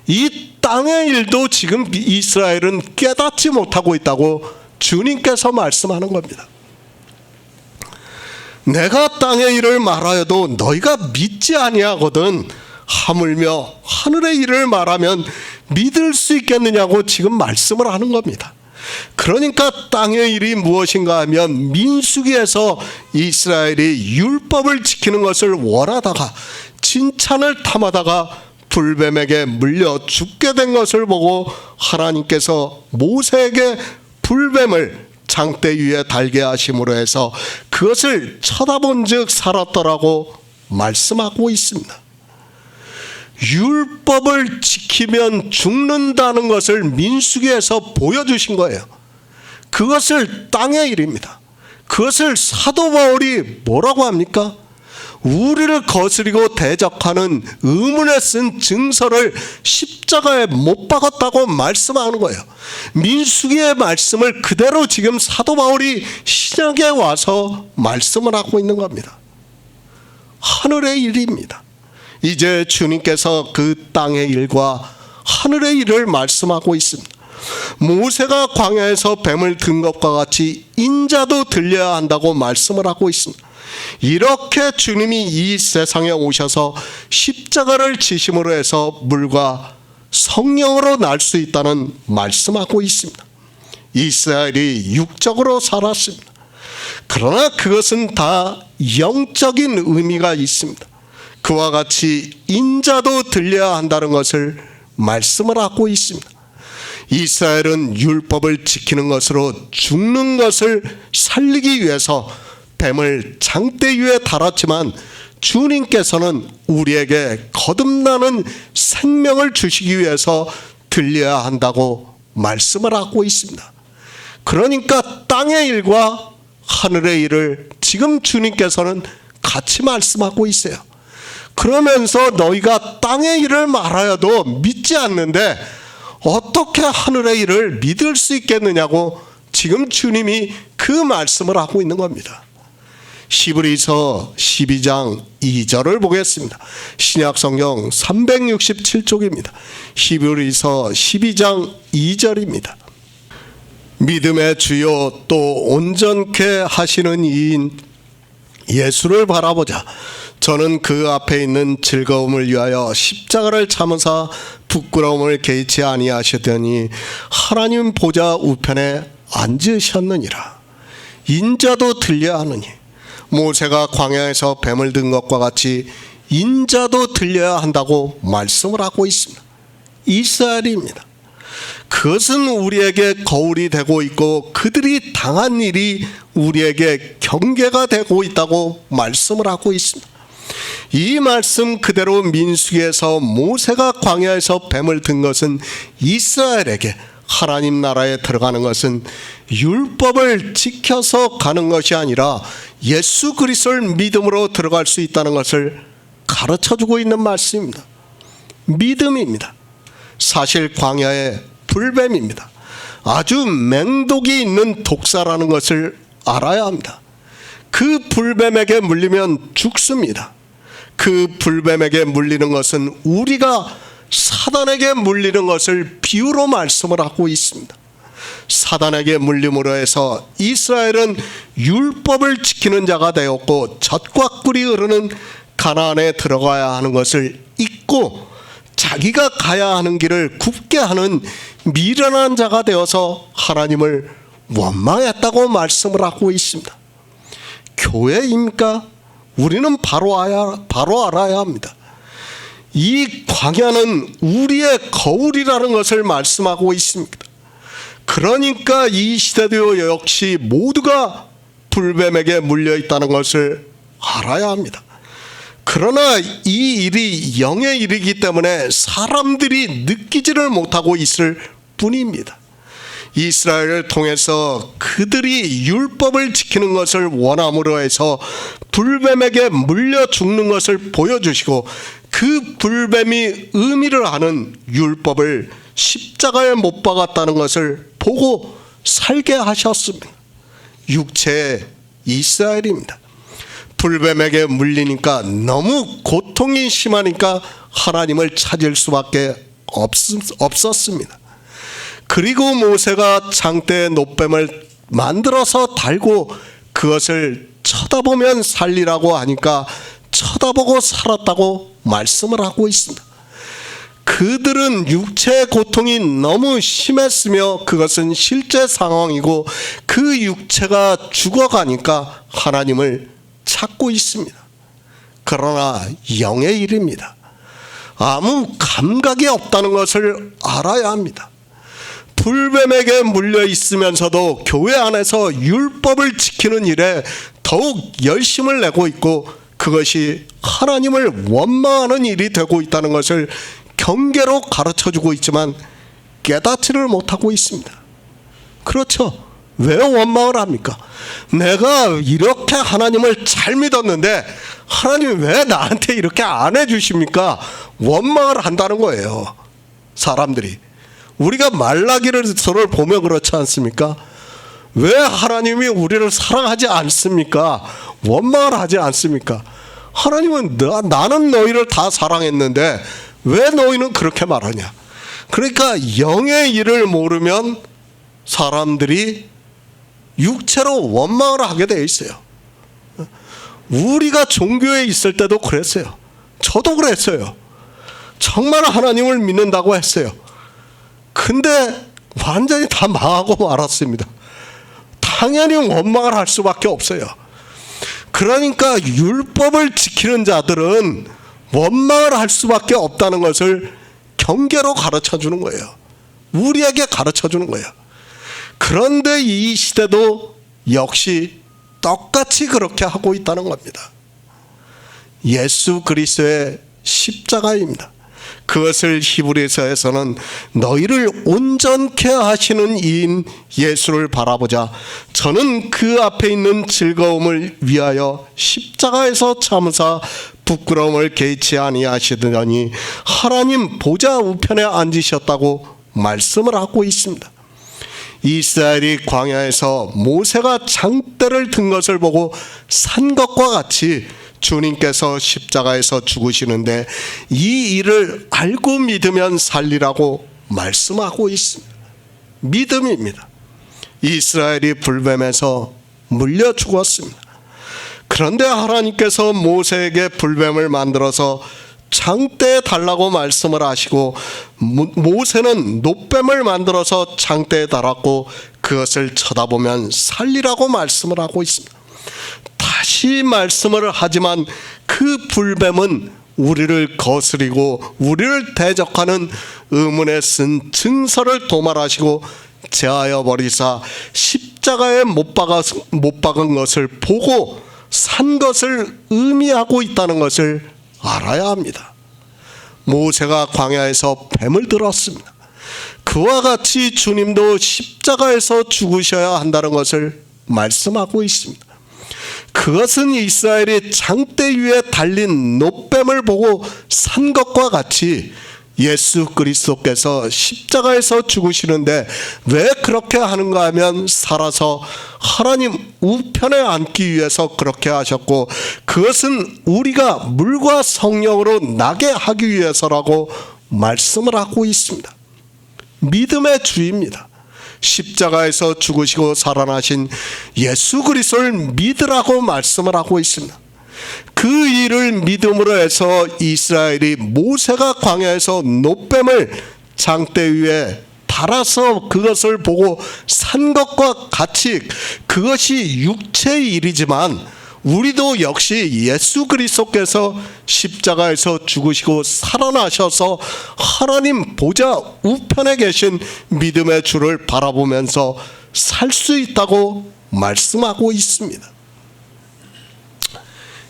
이 땅의 일도 지금 이스라엘은 깨닫지 못하고 있다고 주님께서 말씀하는 겁니다. 내가 땅의 일을 말하여도 너희가 믿지 아니하거든 하물며 하늘의 일을 말하면 믿을 수 있겠느냐고 지금 말씀을 하는 겁니다. 그러니까 땅의 일이 무엇인가 하면 민수기에서 이스라엘이 율법을 지키는 것을 원하다가 칭찬을 탐하다가 불뱀에게 물려 죽게 된 것을 보고 하나님께서 모세에게 불뱀을 장대 위에 달게 하심으로 해서 그것을 쳐다본 즉 살았더라고 말씀하고 있습니다. 율법을 지키면 죽는다는 것을 민수기에서 보여주신 거예요. 그것을 땅의 일입니다. 그것을 사도 바울이 뭐라고 합니까? 우리를 거스리고 대적하는 의문에 쓴 증서를 십자가에 못 박았다고 말씀하는 거예요. 민수기의 말씀을 그대로 지금 사도 바울이 신약에 와서 말씀을 하고 있는 겁니다. 하늘의 일입니다. 이제 주님께서 그 땅의 일과 하늘의 일을 말씀하고 있습니다. 모세가 광야에서 뱀을 든 것과 같이 인자도 들려야 한다고 말씀을 하고 있습니다. 이렇게 주님이 이 세상에 오셔서 십자가를 지심으로 해서 물과 성령으로 날 수 있다는 말씀하고 있습니다. 이스라엘이 육적으로 살았습니다. 그러나 그것은 다 영적인 의미가 있습니다. 그와 같이 인자도 들려야 한다는 것을 말씀을 하고 있습니다. 이스라엘은 율법을 지키는 것으로 죽는 것을 살리기 위해서 뱀을 장대 위에 달았지만 주님께서는 우리에게 거듭나는 생명을 주시기 위해서 들려야 한다고 말씀을 하고 있습니다. 그러니까 땅의 일과 하늘의 일을 지금 주님께서는 같이 말씀하고 있어요. 그러면서 너희가 땅의 일을 말하여도 믿지 않는데 어떻게 하늘의 일을 믿을 수 있겠느냐고 지금 주님이 그 말씀을 하고 있는 겁니다. 히브리서 12장 2절을 보겠습니다. 신약성경 367쪽입니다. 히브리서 12장 2절입니다. 믿음의 주요 또 온전케 하시는 이인 예수를 바라보자. 저는 그 앞에 있는 즐거움을 위하여 십자가를 참으사 부끄러움을 개의치 아니하시더니 하나님 보좌 우편에 앉으셨느니라. 인자도 들려야 하느니 모세가 광야에서 뱀을 든 것과 같이 인자도 들려야 한다고 말씀을 하고 있습니다. 이스라엘입니다. 그것은 우리에게 거울이 되고 있고 그들이 당한 일이 우리에게 경계가 되고 있다고 말씀을 하고 있습니다. 이 말씀 그대로 민수기에서 모세가 광야에서 뱀을 든 것은 이스라엘에게, 하나님 나라에 들어가는 것은 율법을 지켜서 가는 것이 아니라 예수 그리스도를 믿음으로 들어갈 수 있다는 것을 가르쳐주고 있는 말씀입니다. 믿음입니다. 사실 광야의 불뱀입니다. 아주 맹독이 있는 독사라는 것을 알아야 합니다. 그 불뱀에게 물리면 죽습니다. 그 불뱀에게 물리는 것은 우리가 사단에게 물리는 것을 비유로 말씀을 하고 있습니다. 사단에게 물림으로 해서 이스라엘은 율법을 지키는 자가 되었고 젖과 꿀이 흐르는 가나안에 들어가야 하는 것을 잊고 자기가 가야 하는 길을 굽게 하는 미련한 자가 되어서 하나님을 원망했다고 말씀을 하고 있습니다. 교회입니까? 우리는 바로 알아야 합니다. 이 광야는 우리의 거울이라는 것을 말씀하고 있습니다. 그러니까 이 시대도 역시 모두가 불뱀에게 물려 있다는 것을 알아야 합니다. 그러나 이 일이 영의 일이기 때문에 사람들이 느끼지를 못하고 있을 뿐입니다. 이스라엘을 통해서 그들이 율법을 지키는 것을 원함으로 해서 불뱀에게 물려 죽는 것을 보여주시고 그 불뱀이 의미를 아는 율법을 십자가에 못 박았다는 것을 보고 살게 하셨습니다. 육체의 이스라엘입니다. 불뱀에게 물리니까 너무 고통이 심하니까 하나님을 찾을 수밖에 없었습니다. 그리고 모세가 장대에 놋뱀을 만들어서 달고 그것을 쳐다보면 살리라고 하니까 쳐다보고 살았다고 말씀을 하고 있습니다. 그들은 육체의 고통이 너무 심했으며 그것은 실제 상황이고 그 육체가 죽어가니까 하나님을 찾고 있습니다. 그러나 영의 일입니다. 아무 감각이 없다는 것을 알아야 합니다. 불뱀에게 물려 있으면서도 교회 안에서 율법을 지키는 일에 더욱 열심을 내고 있고 그것이 하나님을 원망하는 일이 되고 있다는 것을 경계로 가르쳐주고 있지만 깨닫지를 못하고 있습니다. 그렇죠. 왜 원망을 합니까? 내가 이렇게 하나님을 잘 믿었는데 하나님이 왜 나한테 이렇게 안 해주십니까? 원망을 한다는 거예요. 사람들이. 우리가 말라기를 보면 그렇지 않습니까? 왜 하나님이 우리를 사랑하지 않습니까? 원망을 하지 않습니까? 하나님은 나는 너희를 다 사랑했는데 왜 너희는 그렇게 말하냐? 그러니까 영의 일을 모르면 사람들이 육체로 원망을 하게 돼 있어요. 우리가 종교에 있을 때도 그랬어요. 저도 그랬어요. 정말 하나님을 믿는다고 했어요. 근데 완전히 다 망하고 말았습니다. 당연히 원망을 할 수밖에 없어요. 그러니까 율법을 지키는 자들은 원망을 할 수밖에 없다는 것을 경계로 가르쳐 주는 거예요. 우리에게 가르쳐 주는 거예요. 그런데 이 시대도 역시 똑같이 그렇게 하고 있다는 겁니다. 예수 그리스도의 십자가입니다. 그것을 히브리서에서는 너희를 온전케 하시는 이인 예수를 바라보자. 저는 그 앞에 있는 즐거움을 위하여 십자가에서 참으사 부끄러움을 개의치 아니하시더니 하나님 보좌 우편에 앉으셨다고 말씀을 하고 있습니다. 이스라엘이 광야에서 모세가 장대를 든 것을 보고 산 것과 같이 주님께서 십자가에서 죽으시는데 이 일을 알고 믿으면 살리라고 말씀하고 있습니다. 믿음입니다. 이스라엘이 불뱀에서 물려 죽었습니다. 그런데 하나님께서 모세에게 불뱀을 만들어서 장대에 달라고 말씀을 하시고 모세는 놋뱀을 만들어서 장대에 달았고 그것을 쳐다보면 살리라고 말씀을 하고 있습니다. 다시 말씀을 하지만 그 불뱀은 우리를 거스리고 우리를 대적하는 의문에 쓴 증서를 도말하시고 제하여 버리사 십자가에 못 박은 것을 보고 산 것을 의미하고 있다는 것을 알아야 합니다. 모세가 광야에서 뱀을 들었습니다. 그와 같이 주님도 십자가에서 죽으셔야 한다는 것을 말씀하고 있습니다. 그것은 이스라엘이 장대 위에 달린 놋뱀을 보고 산 것과 같이 예수 그리스도께서 십자가에서 죽으시는데 왜 그렇게 하는가 하면 살아서 하나님 우편에 앉기 위해서 그렇게 하셨고 그것은 우리가 물과 성령으로 나게 하기 위해서라고 말씀을 하고 있습니다. 믿음의 주입니다. 십자가에서 죽으시고 살아나신 예수 그리스도를 믿으라고 말씀을 하고 있습니다. 그 일을 믿음으로 해서 이스라엘이 모세가 광야에서 놋뱀을 장대 위에 달아서 그것을 보고 산 것과 같이 그것이 육체의 일이지만 우리도 역시 예수 그리스도께서 십자가에서 죽으시고 살아나셔서 하나님 보좌 우편에 계신 믿음의 주를 바라보면서 살 수 있다고 말씀하고 있습니다.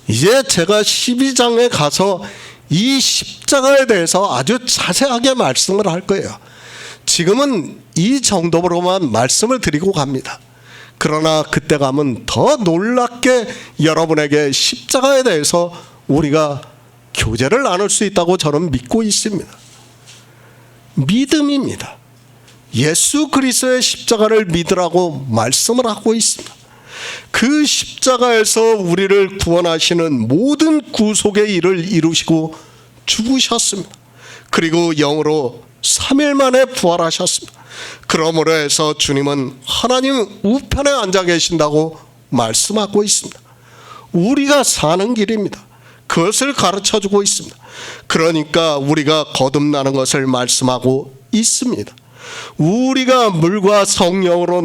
이제 제가 12장에 가서 이 십자가에 대해서 아주 자세하게 말씀을 할 거예요. 지금은 이 정도로만 말씀을 드리고 갑니다. 그러나 그때 가면 더 놀랍게 여러분에게 십자가에 대해서 우리가 교제를 나눌 수 있다고 저는 믿고 있습니다. 믿음입니다. 예수 그리스도의 십자가를 믿으라고 말씀을 하고 있습니다. 그 십자가에서 우리를 구원하시는 모든 구속의 일을 이루시고 죽으셨습니다. 그리고 영으로 3일 만에 부활하셨습니다. 그러므로 해서 주님은 하나님 우편에 앉아 계신다고 말씀하고 있습니다. 우리가 사는 길입니다. 그것을 가르쳐주고 있습니다. 그러니까 우리가 거듭나는 것을 말씀하고 있습니다. 우리가 물과 성령으로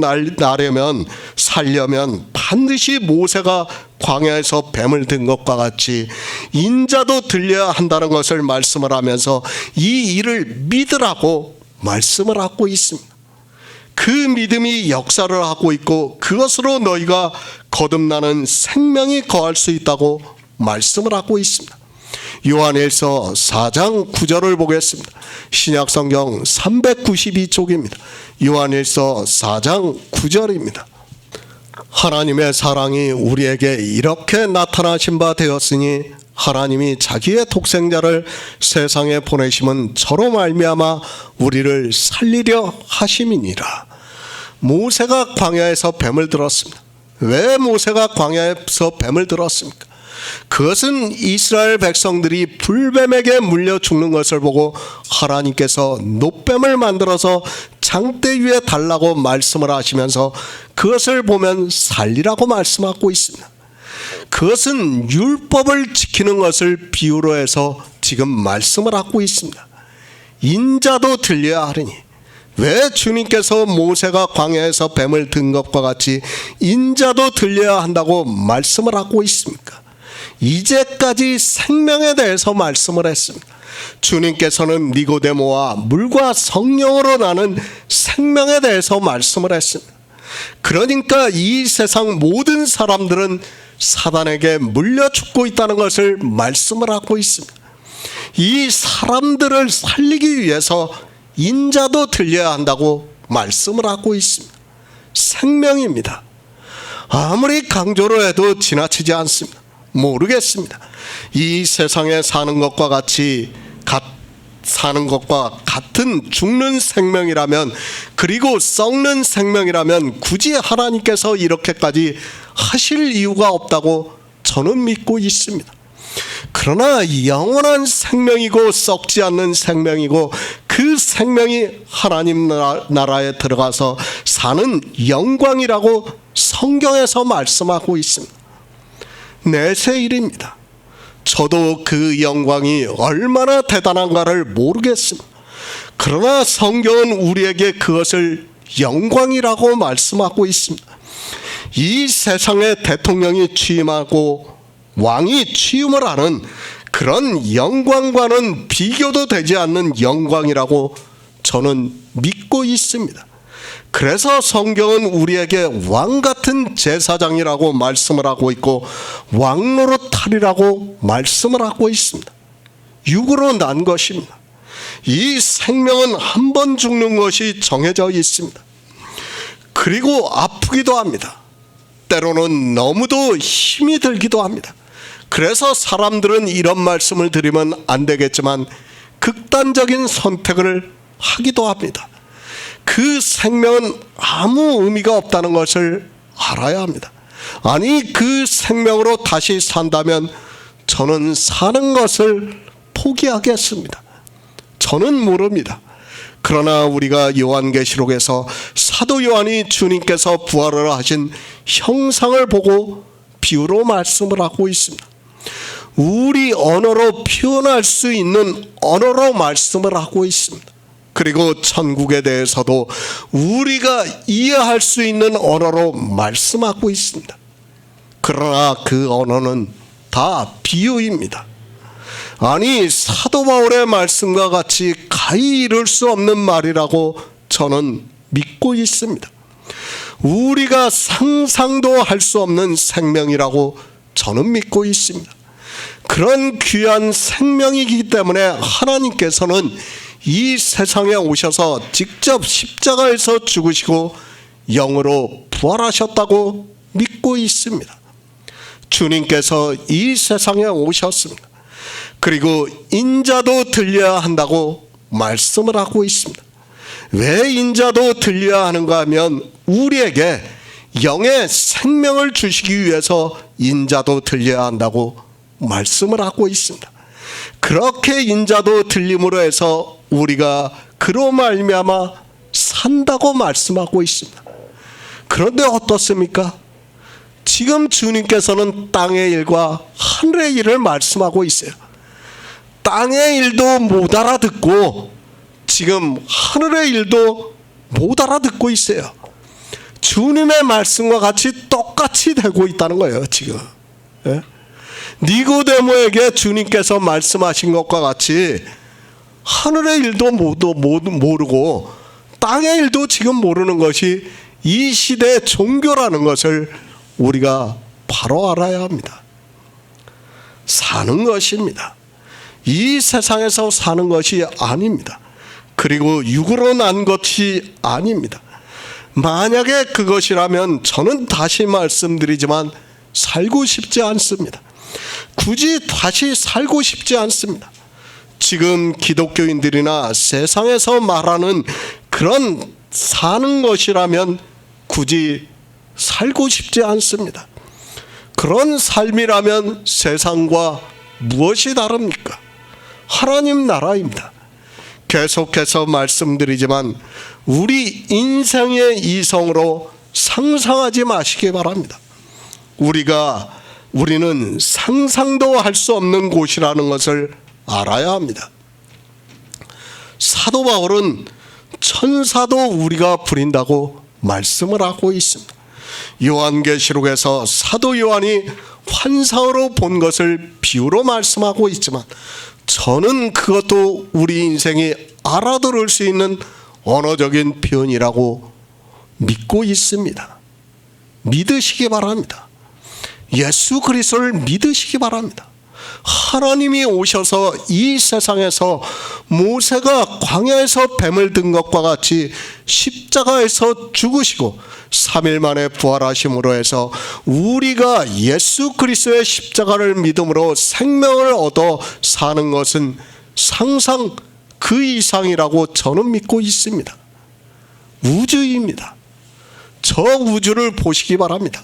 살려면 반드시 모세가 광야에서 뱀을 든 것과 같이 인자도 들려야 한다는 것을 말씀을 하면서 이 일을 믿으라고 말씀을 하고 있습니다. 그 믿음이 역사를 하고 있고 그것으로 너희가 거듭나는 생명이 거할 수 있다고 말씀을 하고 있습니다. 요한일서 4장 9절을 보겠습니다. 신약성경 392쪽입니다. 요한일서 4장 9절입니다. 하나님의 사랑이 우리에게 이렇게 나타나신 바 되었으니 하나님이 자기의 독생자를 세상에 보내심은 저로 말미암아 우리를 살리려 하심이니라. 모세가 광야에서 뱀을 들었습니다. 왜 모세가 광야에서 뱀을 들었습니까? 그것은 이스라엘 백성들이 불뱀에게 물려 죽는 것을 보고 하나님께서 놋뱀을 만들어서 장대 위에 달라고 말씀을 하시면서 그것을 보면 살리라고 말씀하고 있습니다. 그것은 율법을 지키는 것을 비유로 해서 지금 말씀을 하고 있습니다. 인자도 들려야 하리니, 왜 주님께서 모세가 광야에서 뱀을 든 것과 같이 인자도 들려야 한다고 말씀을 하고 있습니까? 이제까지 생명에 대해서 말씀을 했습니다. 주님께서는 니고데모와 물과 성령으로 나는 생명에 대해서 말씀을 했습니다. 그러니까 이 세상 모든 사람들은 사단에게 물려 죽고 있다는 것을 말씀을 하고 있습니다. 이 사람들을 살리기 위해서 인자도 들려야 한다고 말씀을 하고 있습니다. 생명입니다. 아무리 강조를 해도 지나치지 않습니다. 모르겠습니다. 이 세상에 사는 것과 같은 죽는 생명이라면, 그리고 썩는 생명이라면 굳이 하나님께서 이렇게까지 하실 이유가 없다고 저는 믿고 있습니다. 그러나 영원한 생명이고 썩지 않는 생명이고 그 생명이 하나님 나라에 들어가서 사는 영광이라고 성경에서 말씀하고 있습니다. 내세 일입니다. 저도 그 영광이 얼마나 대단한가를 모르겠습니다. 그러나 성경은 우리에게 그것을 영광이라고 말씀하고 있습니다. 이 세상에 대통령이 취임하고 왕이 취임을 하는 그런 영광과는 비교도 되지 않는 영광이라고 저는 믿고 있습니다. 그래서 성경은 우리에게 왕 같은 제사장이라고 말씀을 하고 있고 왕노릇하리라고 말씀을 하고 있습니다. 육으로 난 것입니다. 이 생명은 한 번 죽는 것이 정해져 있습니다. 그리고 아프기도 합니다. 때로는 너무도 힘이 들기도 합니다. 그래서 사람들은 이런 말씀을 드리면 안 되겠지만 극단적인 선택을 하기도 합니다. 그 생명은 아무 의미가 없다는 것을 알아야 합니다. 아니, 그 생명으로 다시 산다면 저는 사는 것을 포기하겠습니다. 저는 모릅니다. 그러나 우리가 요한계시록에서 사도 요한이 주님께서 부활을 하신 형상을 보고 비유로 말씀을 하고 있습니다. 우리 언어로 표현할 수 있는 언어로 말씀을 하고 있습니다. 그리고 천국에 대해서도 우리가 이해할 수 있는 언어로 말씀하고 있습니다. 그러나 그 언어는 다 비유입니다. 아니, 사도 바울의 말씀과 같이 가히 이룰 수 없는 말이라고 저는 믿고 있습니다. 우리가 상상도 할 수 없는 생명이라고 저는 믿고 있습니다. 그런 귀한 생명이기 때문에 하나님께서는 이 세상에 오셔서 직접 십자가에서 죽으시고 영으로 부활하셨다고 믿고 있습니다. 주님께서 이 세상에 오셨습니다. 그리고 인자도 들려야 한다고 말씀을 하고 있습니다. 왜 인자도 들려야 하는가 하면 우리에게 영의 생명을 주시기 위해서 인자도 들려야 한다고 말씀을 하고 있습니다. 그렇게 인자도 들림으로 해서 우리가 그로 말미암아 산다고 말씀하고 있습니다. 그런데 어떻습니까? 지금 주님께서는 땅의 일과 하늘의 일을 말씀하고 있어요. 땅의 일도 못 알아듣고 지금 하늘의 일도 못 알아듣고 있어요. 주님의 말씀과 같이 똑같이 되고 있다는 거예요, 지금. 예? 니고데모에게 주님께서 말씀하신 것과 같이 하늘의 일도 모르고 땅의 일도 지금 모르는 것이 이 시대의 종교라는 것을 우리가 바로 알아야 합니다. 사는 것입니다. 이 세상에서 사는 것이 아닙니다. 그리고 육으로 난 것이 아닙니다. 만약에 그것이라면 저는 다시 말씀드리지만 살고 싶지 않습니다. 굳이 다시 살고 싶지 않습니다. 지금 기독교인들이나 세상에서 말하는 그런 사는 것이라면 굳이 살고 싶지 않습니다. 그런 삶이라면 세상과 무엇이 다릅니까? 하나님 나라입니다. 계속해서 말씀드리지만 우리 인생의 이성으로 상상하지 마시기 바랍니다. 우리는 상상도 할 수 없는 곳이라는 것을 알아야 합니다. 사도 바울은 천사도 우리가 부린다고 말씀을 하고 있습니다. 요한계시록에서 사도 요한이 환상으로 본 것을 비유로 말씀하고 있지만 저는 그것도 우리 인생이 알아들을 수 있는 언어적인 표현이라고 믿고 있습니다. 믿으시기 바랍니다. 예수 그리스도를 믿으시기 바랍니다. 하나님이 오셔서 이 세상에서 모세가 광야에서 뱀을 든 것과 같이 십자가에서 죽으시고 3일 만에 부활하심으로 해서 우리가 예수 그리스도의 십자가를 믿음으로 생명을 얻어 사는 것은 상상 그 이상이라고 저는 믿고 있습니다. 우주입니다. 저 우주를 보시기 바랍니다.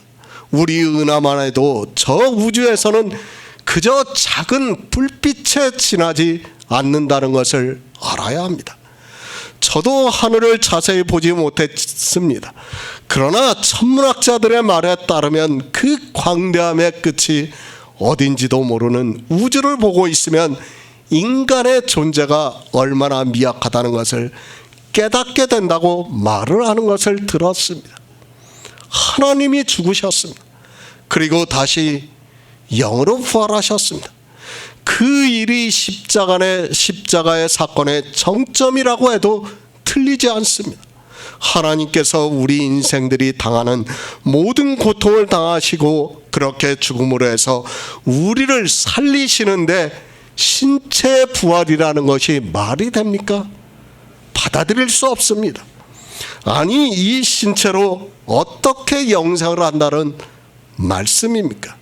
우리 은하만 해도 저 우주에서는 그저 작은 불빛에 지나지 않는다는 것을 알아야 합니다. 저도 하늘을 자세히 보지 못했습니다. 그러나 천문학자들의 말에 따르면 그 광대함의 끝이 어딘지도 모르는 우주를 보고 있으면 인간의 존재가 얼마나 미약하다는 것을 깨닫게 된다고 말을 하는 것을 들었습니다. 하나님이 죽으셨습니다. 그리고 다시 영으로 부활하셨습니다. 그 일이 십자가의 사건의 정점이라고 해도 틀리지 않습니다. 하나님께서 우리 인생들이 당하는 모든 고통을 당하시고 그렇게 죽음으로 해서 우리를 살리시는데 신체의 부활이라는 것이 말이 됩니까? 받아들일 수 없습니다. 아니 이 신체로 어떻게 영생을 한다는 말씀입니까?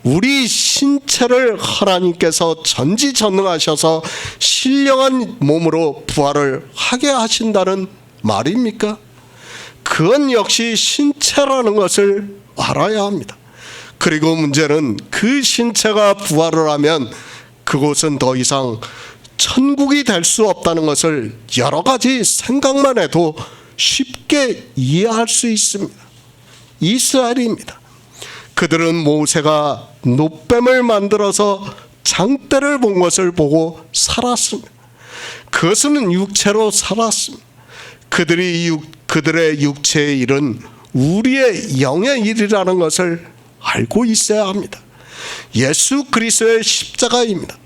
우리 신체를 하나님께서 전지전능하셔서 신령한 몸으로 부활을 하게 하신다는 말입니까? 그건 역시 신체라는 것을 알아야 합니다. 그리고 문제는 그 신체가 부활을 하면 그곳은 더 이상 천국이 될 수 없다는 것을 여러 가지 생각만 해도 쉽게 이해할 수 있습니다. 이스라엘입니다. 그들은 모세가 놋뱀을 만들어서 장대를 본 것을 보고 살았습니다. 그것은 육체로 살았습니다. 그들의 육체의 일은 우리의 영의 일이라는 것을 알고 있어야 합니다. 예수 그리스도의 십자가입니다.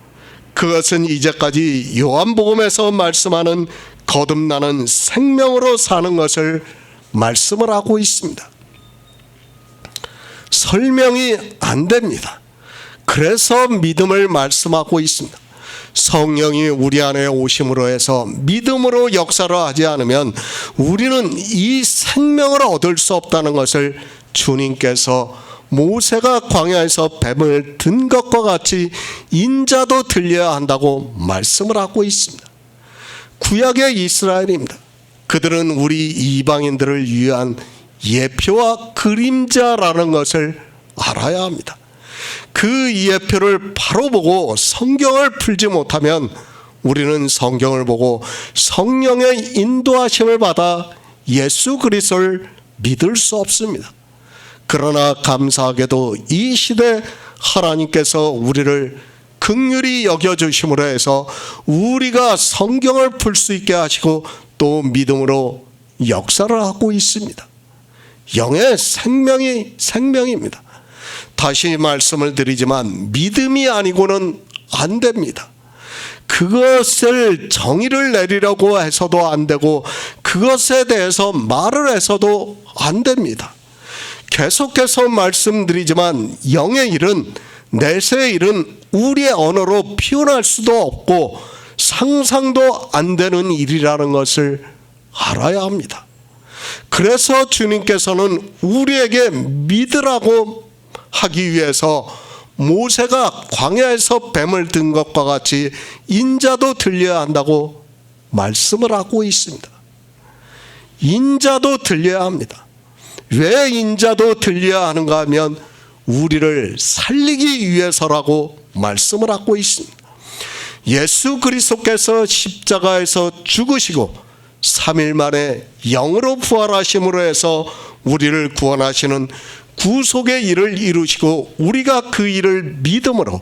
그것은 이제까지 요한복음에서 말씀하는 거듭나는 생명으로 사는 것을 말씀을 하고 있습니다. 설명이 안 됩니다. 그래서 믿음을 말씀하고 있습니다. 성령이 우리 안에 오심으로 해서 믿음으로 역사를 하지 않으면 우리는 이 생명을 얻을 수 없다는 것을 주님께서 모세가 광야에서 뱀을 든 것과 같이 인자도 들려야 한다고 말씀을 하고 있습니다. 구약의 이스라엘입니다. 그들은 우리 이방인들을 위한 예표와 그림자라는 것을 알아야 합니다. 그 예표를 바로 보고 성경을 풀지 못하면 우리는 성경을 보고 성령의 인도하심을 받아 예수 그리스도를 믿을 수 없습니다. 그러나 감사하게도 이 시대 하나님께서 우리를 긍휼히 여겨주심으로 해서 우리가 성경을 풀 수 있게 하시고 또 믿음으로 역사를 하고 있습니다. 영의 생명입니다. 다시 말씀을 드리지만 믿음이 아니고는 안 됩니다. 그것을 정의를 내리려고 해서도 안 되고 그것에 대해서 말을 해서도 안 됩니다. 계속해서 말씀드리지만 영의 일은, 내세의 일은 우리의 언어로 표현할 수도 없고 상상도 안 되는 일이라는 것을 알아야 합니다. 그래서 주님께서는 우리에게 믿으라고 하기 위해서 모세가 광야에서 뱀을 든 것과 같이 인자도 들려야 한다고 말씀을 하고 있습니다. 인자도 들려야 합니다. 왜 인자도 들려야 하는가 하면 우리를 살리기 위해서라고 말씀을 하고 있습니다. 예수 그리스도께서 십자가에서 죽으시고 3일 만에 영으로 부활하심으로 해서 우리를 구원하시는 구속의 일을 이루시고 우리가 그 일을 믿음으로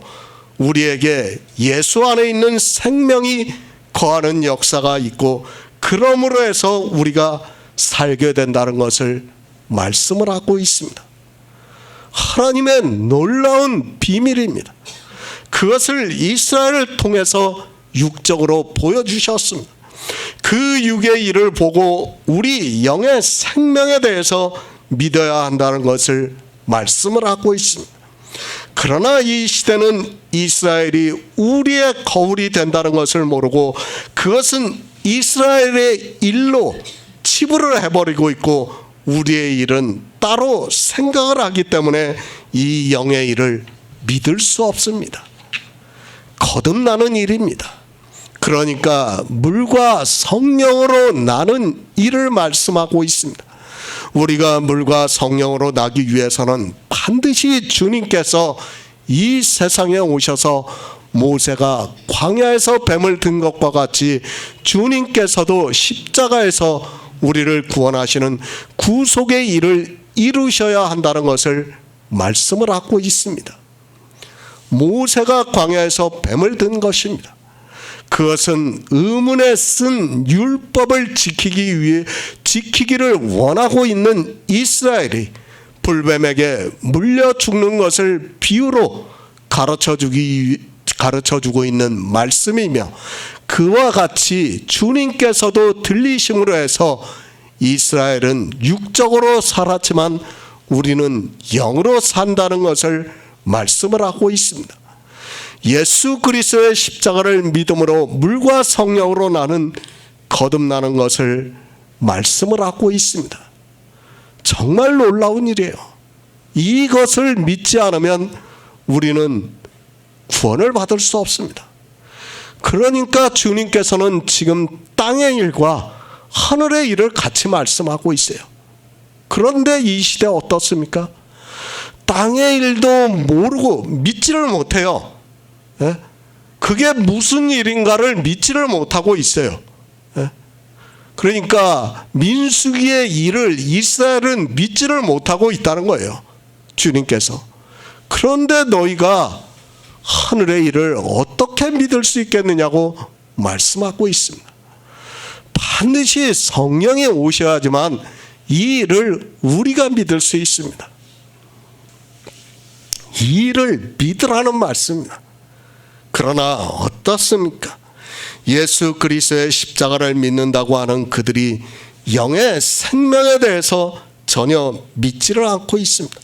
우리에게 예수 안에 있는 생명이 거하는 역사가 있고 그러므로 해서 우리가 살게 된다는 것을 말씀을 하고 있습니다. 하나님의 놀라운 비밀입니다. 그것을 이스라엘을 통해서 육적으로 보여주셨습니다. 그 육의 일을 보고 우리 영의 생명에 대해서 믿어야 한다는 것을 말씀을 하고 있습니다. 그러나 이 시대는 이스라엘이 우리의 거울이 된다는 것을 모르고 그것은 이스라엘의 일로 치부를 해버리고 있고 우리의 일은 따로 생각을 하기 때문에 이 영의 일을 믿을 수 없습니다. 거듭나는 일입니다. 그러니까 물과 성령으로 나는 일을 말씀하고 있습니다. 우리가 물과 성령으로 나기 위해서는 반드시 주님께서 이 세상에 오셔서 모세가 광야에서 뱀을 든 것과 같이 주님께서도 십자가에서 우리를 구원하시는 구속의 일을 이루셔야 한다는 것을 말씀을 하고 있습니다. 모세가 광야에서 뱀을 든 것입니다. 그것은 의문에 쓴 율법을 지키기를 원하고 있는 이스라엘이 불뱀에게 물려 죽는 것을 비유로 가르쳐주고 있는 말씀이며 그와 같이 주님께서도 들리심으로 해서 이스라엘은 육적으로 살았지만 우리는 영으로 산다는 것을 말씀을 하고 있습니다. 예수 그리스도의 십자가를 믿음으로 물과 성령으로 나는 거듭나는 것을 말씀을 하고 있습니다. 정말 놀라운 일이에요. 이것을 믿지 않으면 우리는 구원을 받을 수 없습니다. 그러니까 주님께서는 지금 땅의 일과 하늘의 일을 같이 말씀하고 있어요. 그런데 이 시대 어떻습니까? 땅의 일도 모르고 믿지를 못해요. 그게 무슨 일인가를 믿지를 못하고 있어요. 그러니까 민수기의 일을 이스라엘은 믿지를 못하고 있다는 거예요. 주님께서. 그런데 너희가 하늘의 일을 어떻게 믿을 수 있겠느냐고 말씀하고 있습니다. 반드시 성령이 오셔야지만 이 일을 우리가 믿을 수 있습니다. 이 일을 믿으라는 말씀입니다. 그러나 어떻습니까? 예수 그리스도의 십자가를 믿는다고 하는 그들이 영의 생명에 대해서 전혀 믿지를 않고 있습니다.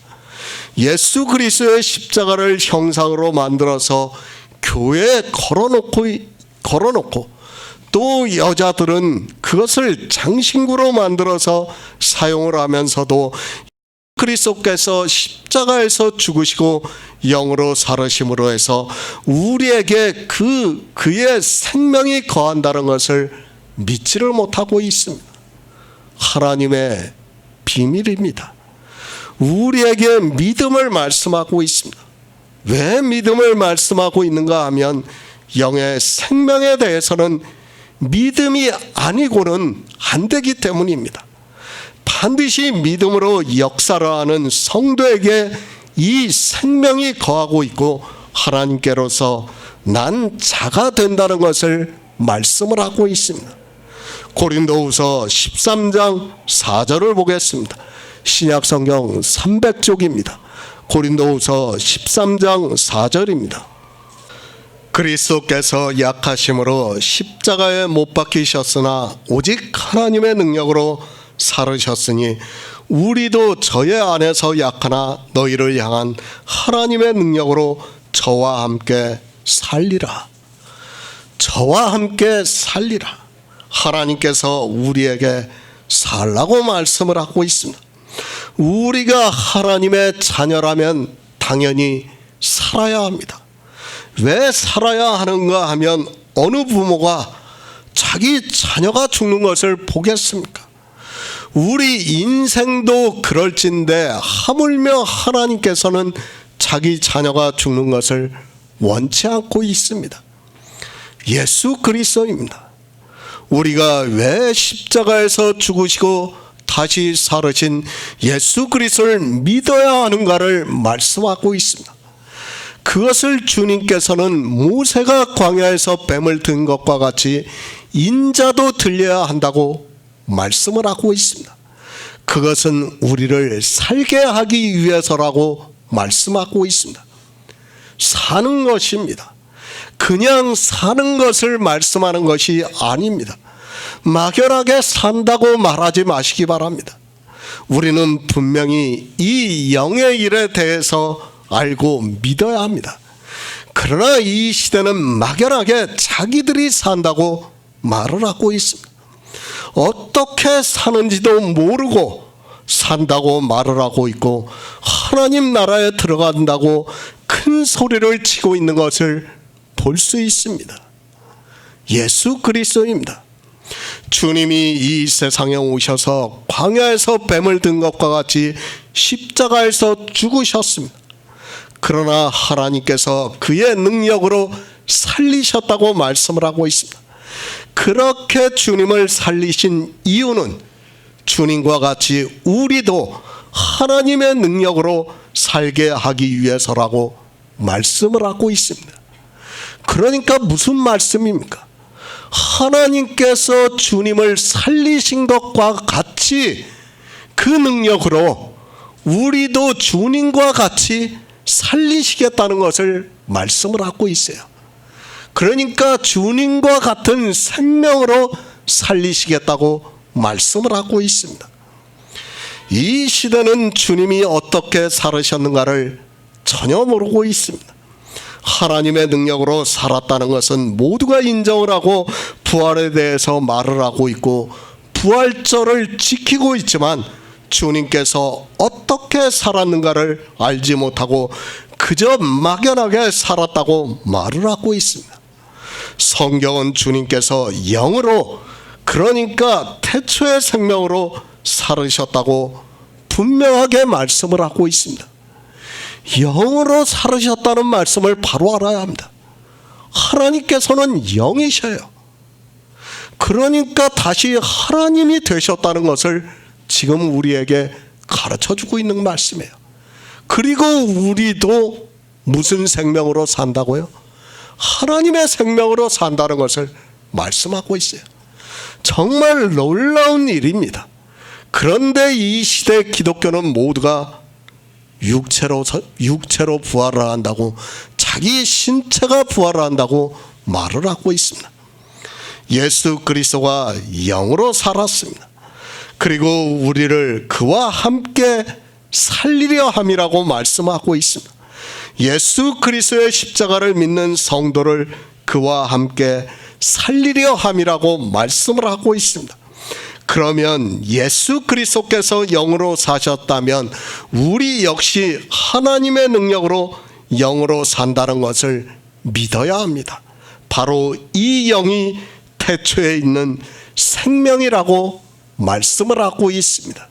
예수 그리스도의 십자가를 형상으로 만들어서 교회에 걸어놓고 또 여자들은 그것을 장신구로 만들어서 사용을 하면서도 그리스도께서 십자가에서 죽으시고 영으로 살으심으로 해서 우리에게 그의 생명이 거한다는 것을 믿지를 못하고 있습니다. 하나님의 비밀입니다. 우리에게 믿음을 말씀하고 있습니다. 왜 믿음을 말씀하고 있는가 하면 영의 생명에 대해서는 믿음이 아니고는 안 되기 때문입니다. 반드시 믿음으로 역사를 하는 성도에게 이 생명이 거하고 있고 하나님께로서 난 자가 된다는 것을 말씀을 하고 있습니다. 고린도후서 13장 4절을 보겠습니다. 신약성경 300쪽입니다. 고린도후서 13장 4절입니다. 그리스도께서 약하심으로 십자가에 못 박히셨으나 오직 하나님의 능력으로 살으셨으니 우리도 저의 안에서 약하나 너희를 향한 하나님의 능력으로 저와 함께 살리라. 저와 함께 살리라. 하나님께서 우리에게 살라고 말씀을 하고 있습니다. 우리가 하나님의 자녀라면 당연히 살아야 합니다. 왜 살아야 하는가 하면 어느 부모가 자기 자녀가 죽는 것을 보겠습니까? 우리 인생도 그럴진데 하물며 하나님께서는 자기 자녀가 죽는 것을 원치 않고 있습니다. 예수 그리스도입니다. 우리가 왜 십자가에서 죽으시고 다시 살으신 예수 그리스도를 믿어야 하는가를 말씀하고 있습니다. 그것을 주님께서는 모세가 광야에서 뱀을 든 것과 같이 인자도 들려야 한다고 말씀을 하고 있습니다. 그것은 우리를 살게 하기 위해서라고 말씀하고 있습니다. 사는 것입니다. 그냥 사는 것을 말씀하는 것이 아닙니다. 막연하게 산다고 말하지 마시기 바랍니다. 우리는 분명히 이 영의 일에 대해서 알고 믿어야 합니다. 그러나 이 시대는 막연하게 자기들이 산다고 말을 하고 있습니다. 어떻게 사는지도 모르고 산다고 말을 하고 있고 하나님 나라에 들어간다고 큰 소리를 치고 있는 것을 볼 수 있습니다. 예수 그리스도입니다. 주님이 이 세상에 오셔서 광야에서 뱀을 든 것과 같이 십자가에서 죽으셨습니다. 그러나 하나님께서 그의 능력으로 살리셨다고 말씀을 하고 있습니다. 그렇게 주님을 살리신 이유는 주님과 같이 우리도 하나님의 능력으로 살게 하기 위해서라고 말씀을 하고 있습니다. 그러니까 무슨 말씀입니까? 하나님께서 주님을 살리신 것과 같이 그 능력으로 우리도 주님과 같이 살리시겠다는 것을 말씀을 하고 있어요. 그러니까 주님과 같은 생명으로 살리시겠다고 말씀을 하고 있습니다. 이 시대는 주님이 어떻게 살으셨는가를 전혀 모르고 있습니다. 하나님의 능력으로 살았다는 것은 모두가 인정을 하고 부활에 대해서 말을 하고 있고 부활절을 지키고 있지만 주님께서 어떻게 살았는가를 알지 못하고 그저 막연하게 살았다고 말을 하고 있습니다. 성경은 주님께서 영으로, 그러니까 태초의 생명으로 살으셨다고 분명하게 말씀을 하고 있습니다. 영으로 살으셨다는 말씀을 바로 알아야 합니다. 하나님께서는 영이셔요. 그러니까 다시 하나님이 되셨다는 것을 지금 우리에게 가르쳐주고 있는 말씀이에요. 그리고 우리도 무슨 생명으로 산다고요? 하나님의 생명으로 산다는 것을 말씀하고 있어요. 정말 놀라운 일입니다. 그런데 이 시대 기독교는 모두가 육체로 부활을 한다고, 자기 신체가 부활을 한다고 말을 하고 있습니다. 예수 그리스도가 영으로 살았습니다. 그리고 우리를 그와 함께 살리려 함이라고 말씀하고 있습니다. 예수 그리스도의 십자가를 믿는 성도를 그와 함께 살리려 함이라고 말씀을 하고 있습니다. 그러면 예수 그리스도께서 영으로 사셨다면 우리 역시 하나님의 능력으로 영으로 산다는 것을 믿어야 합니다. 바로 이 영이 태초에 있는 생명이라고 말씀을 하고 있습니다.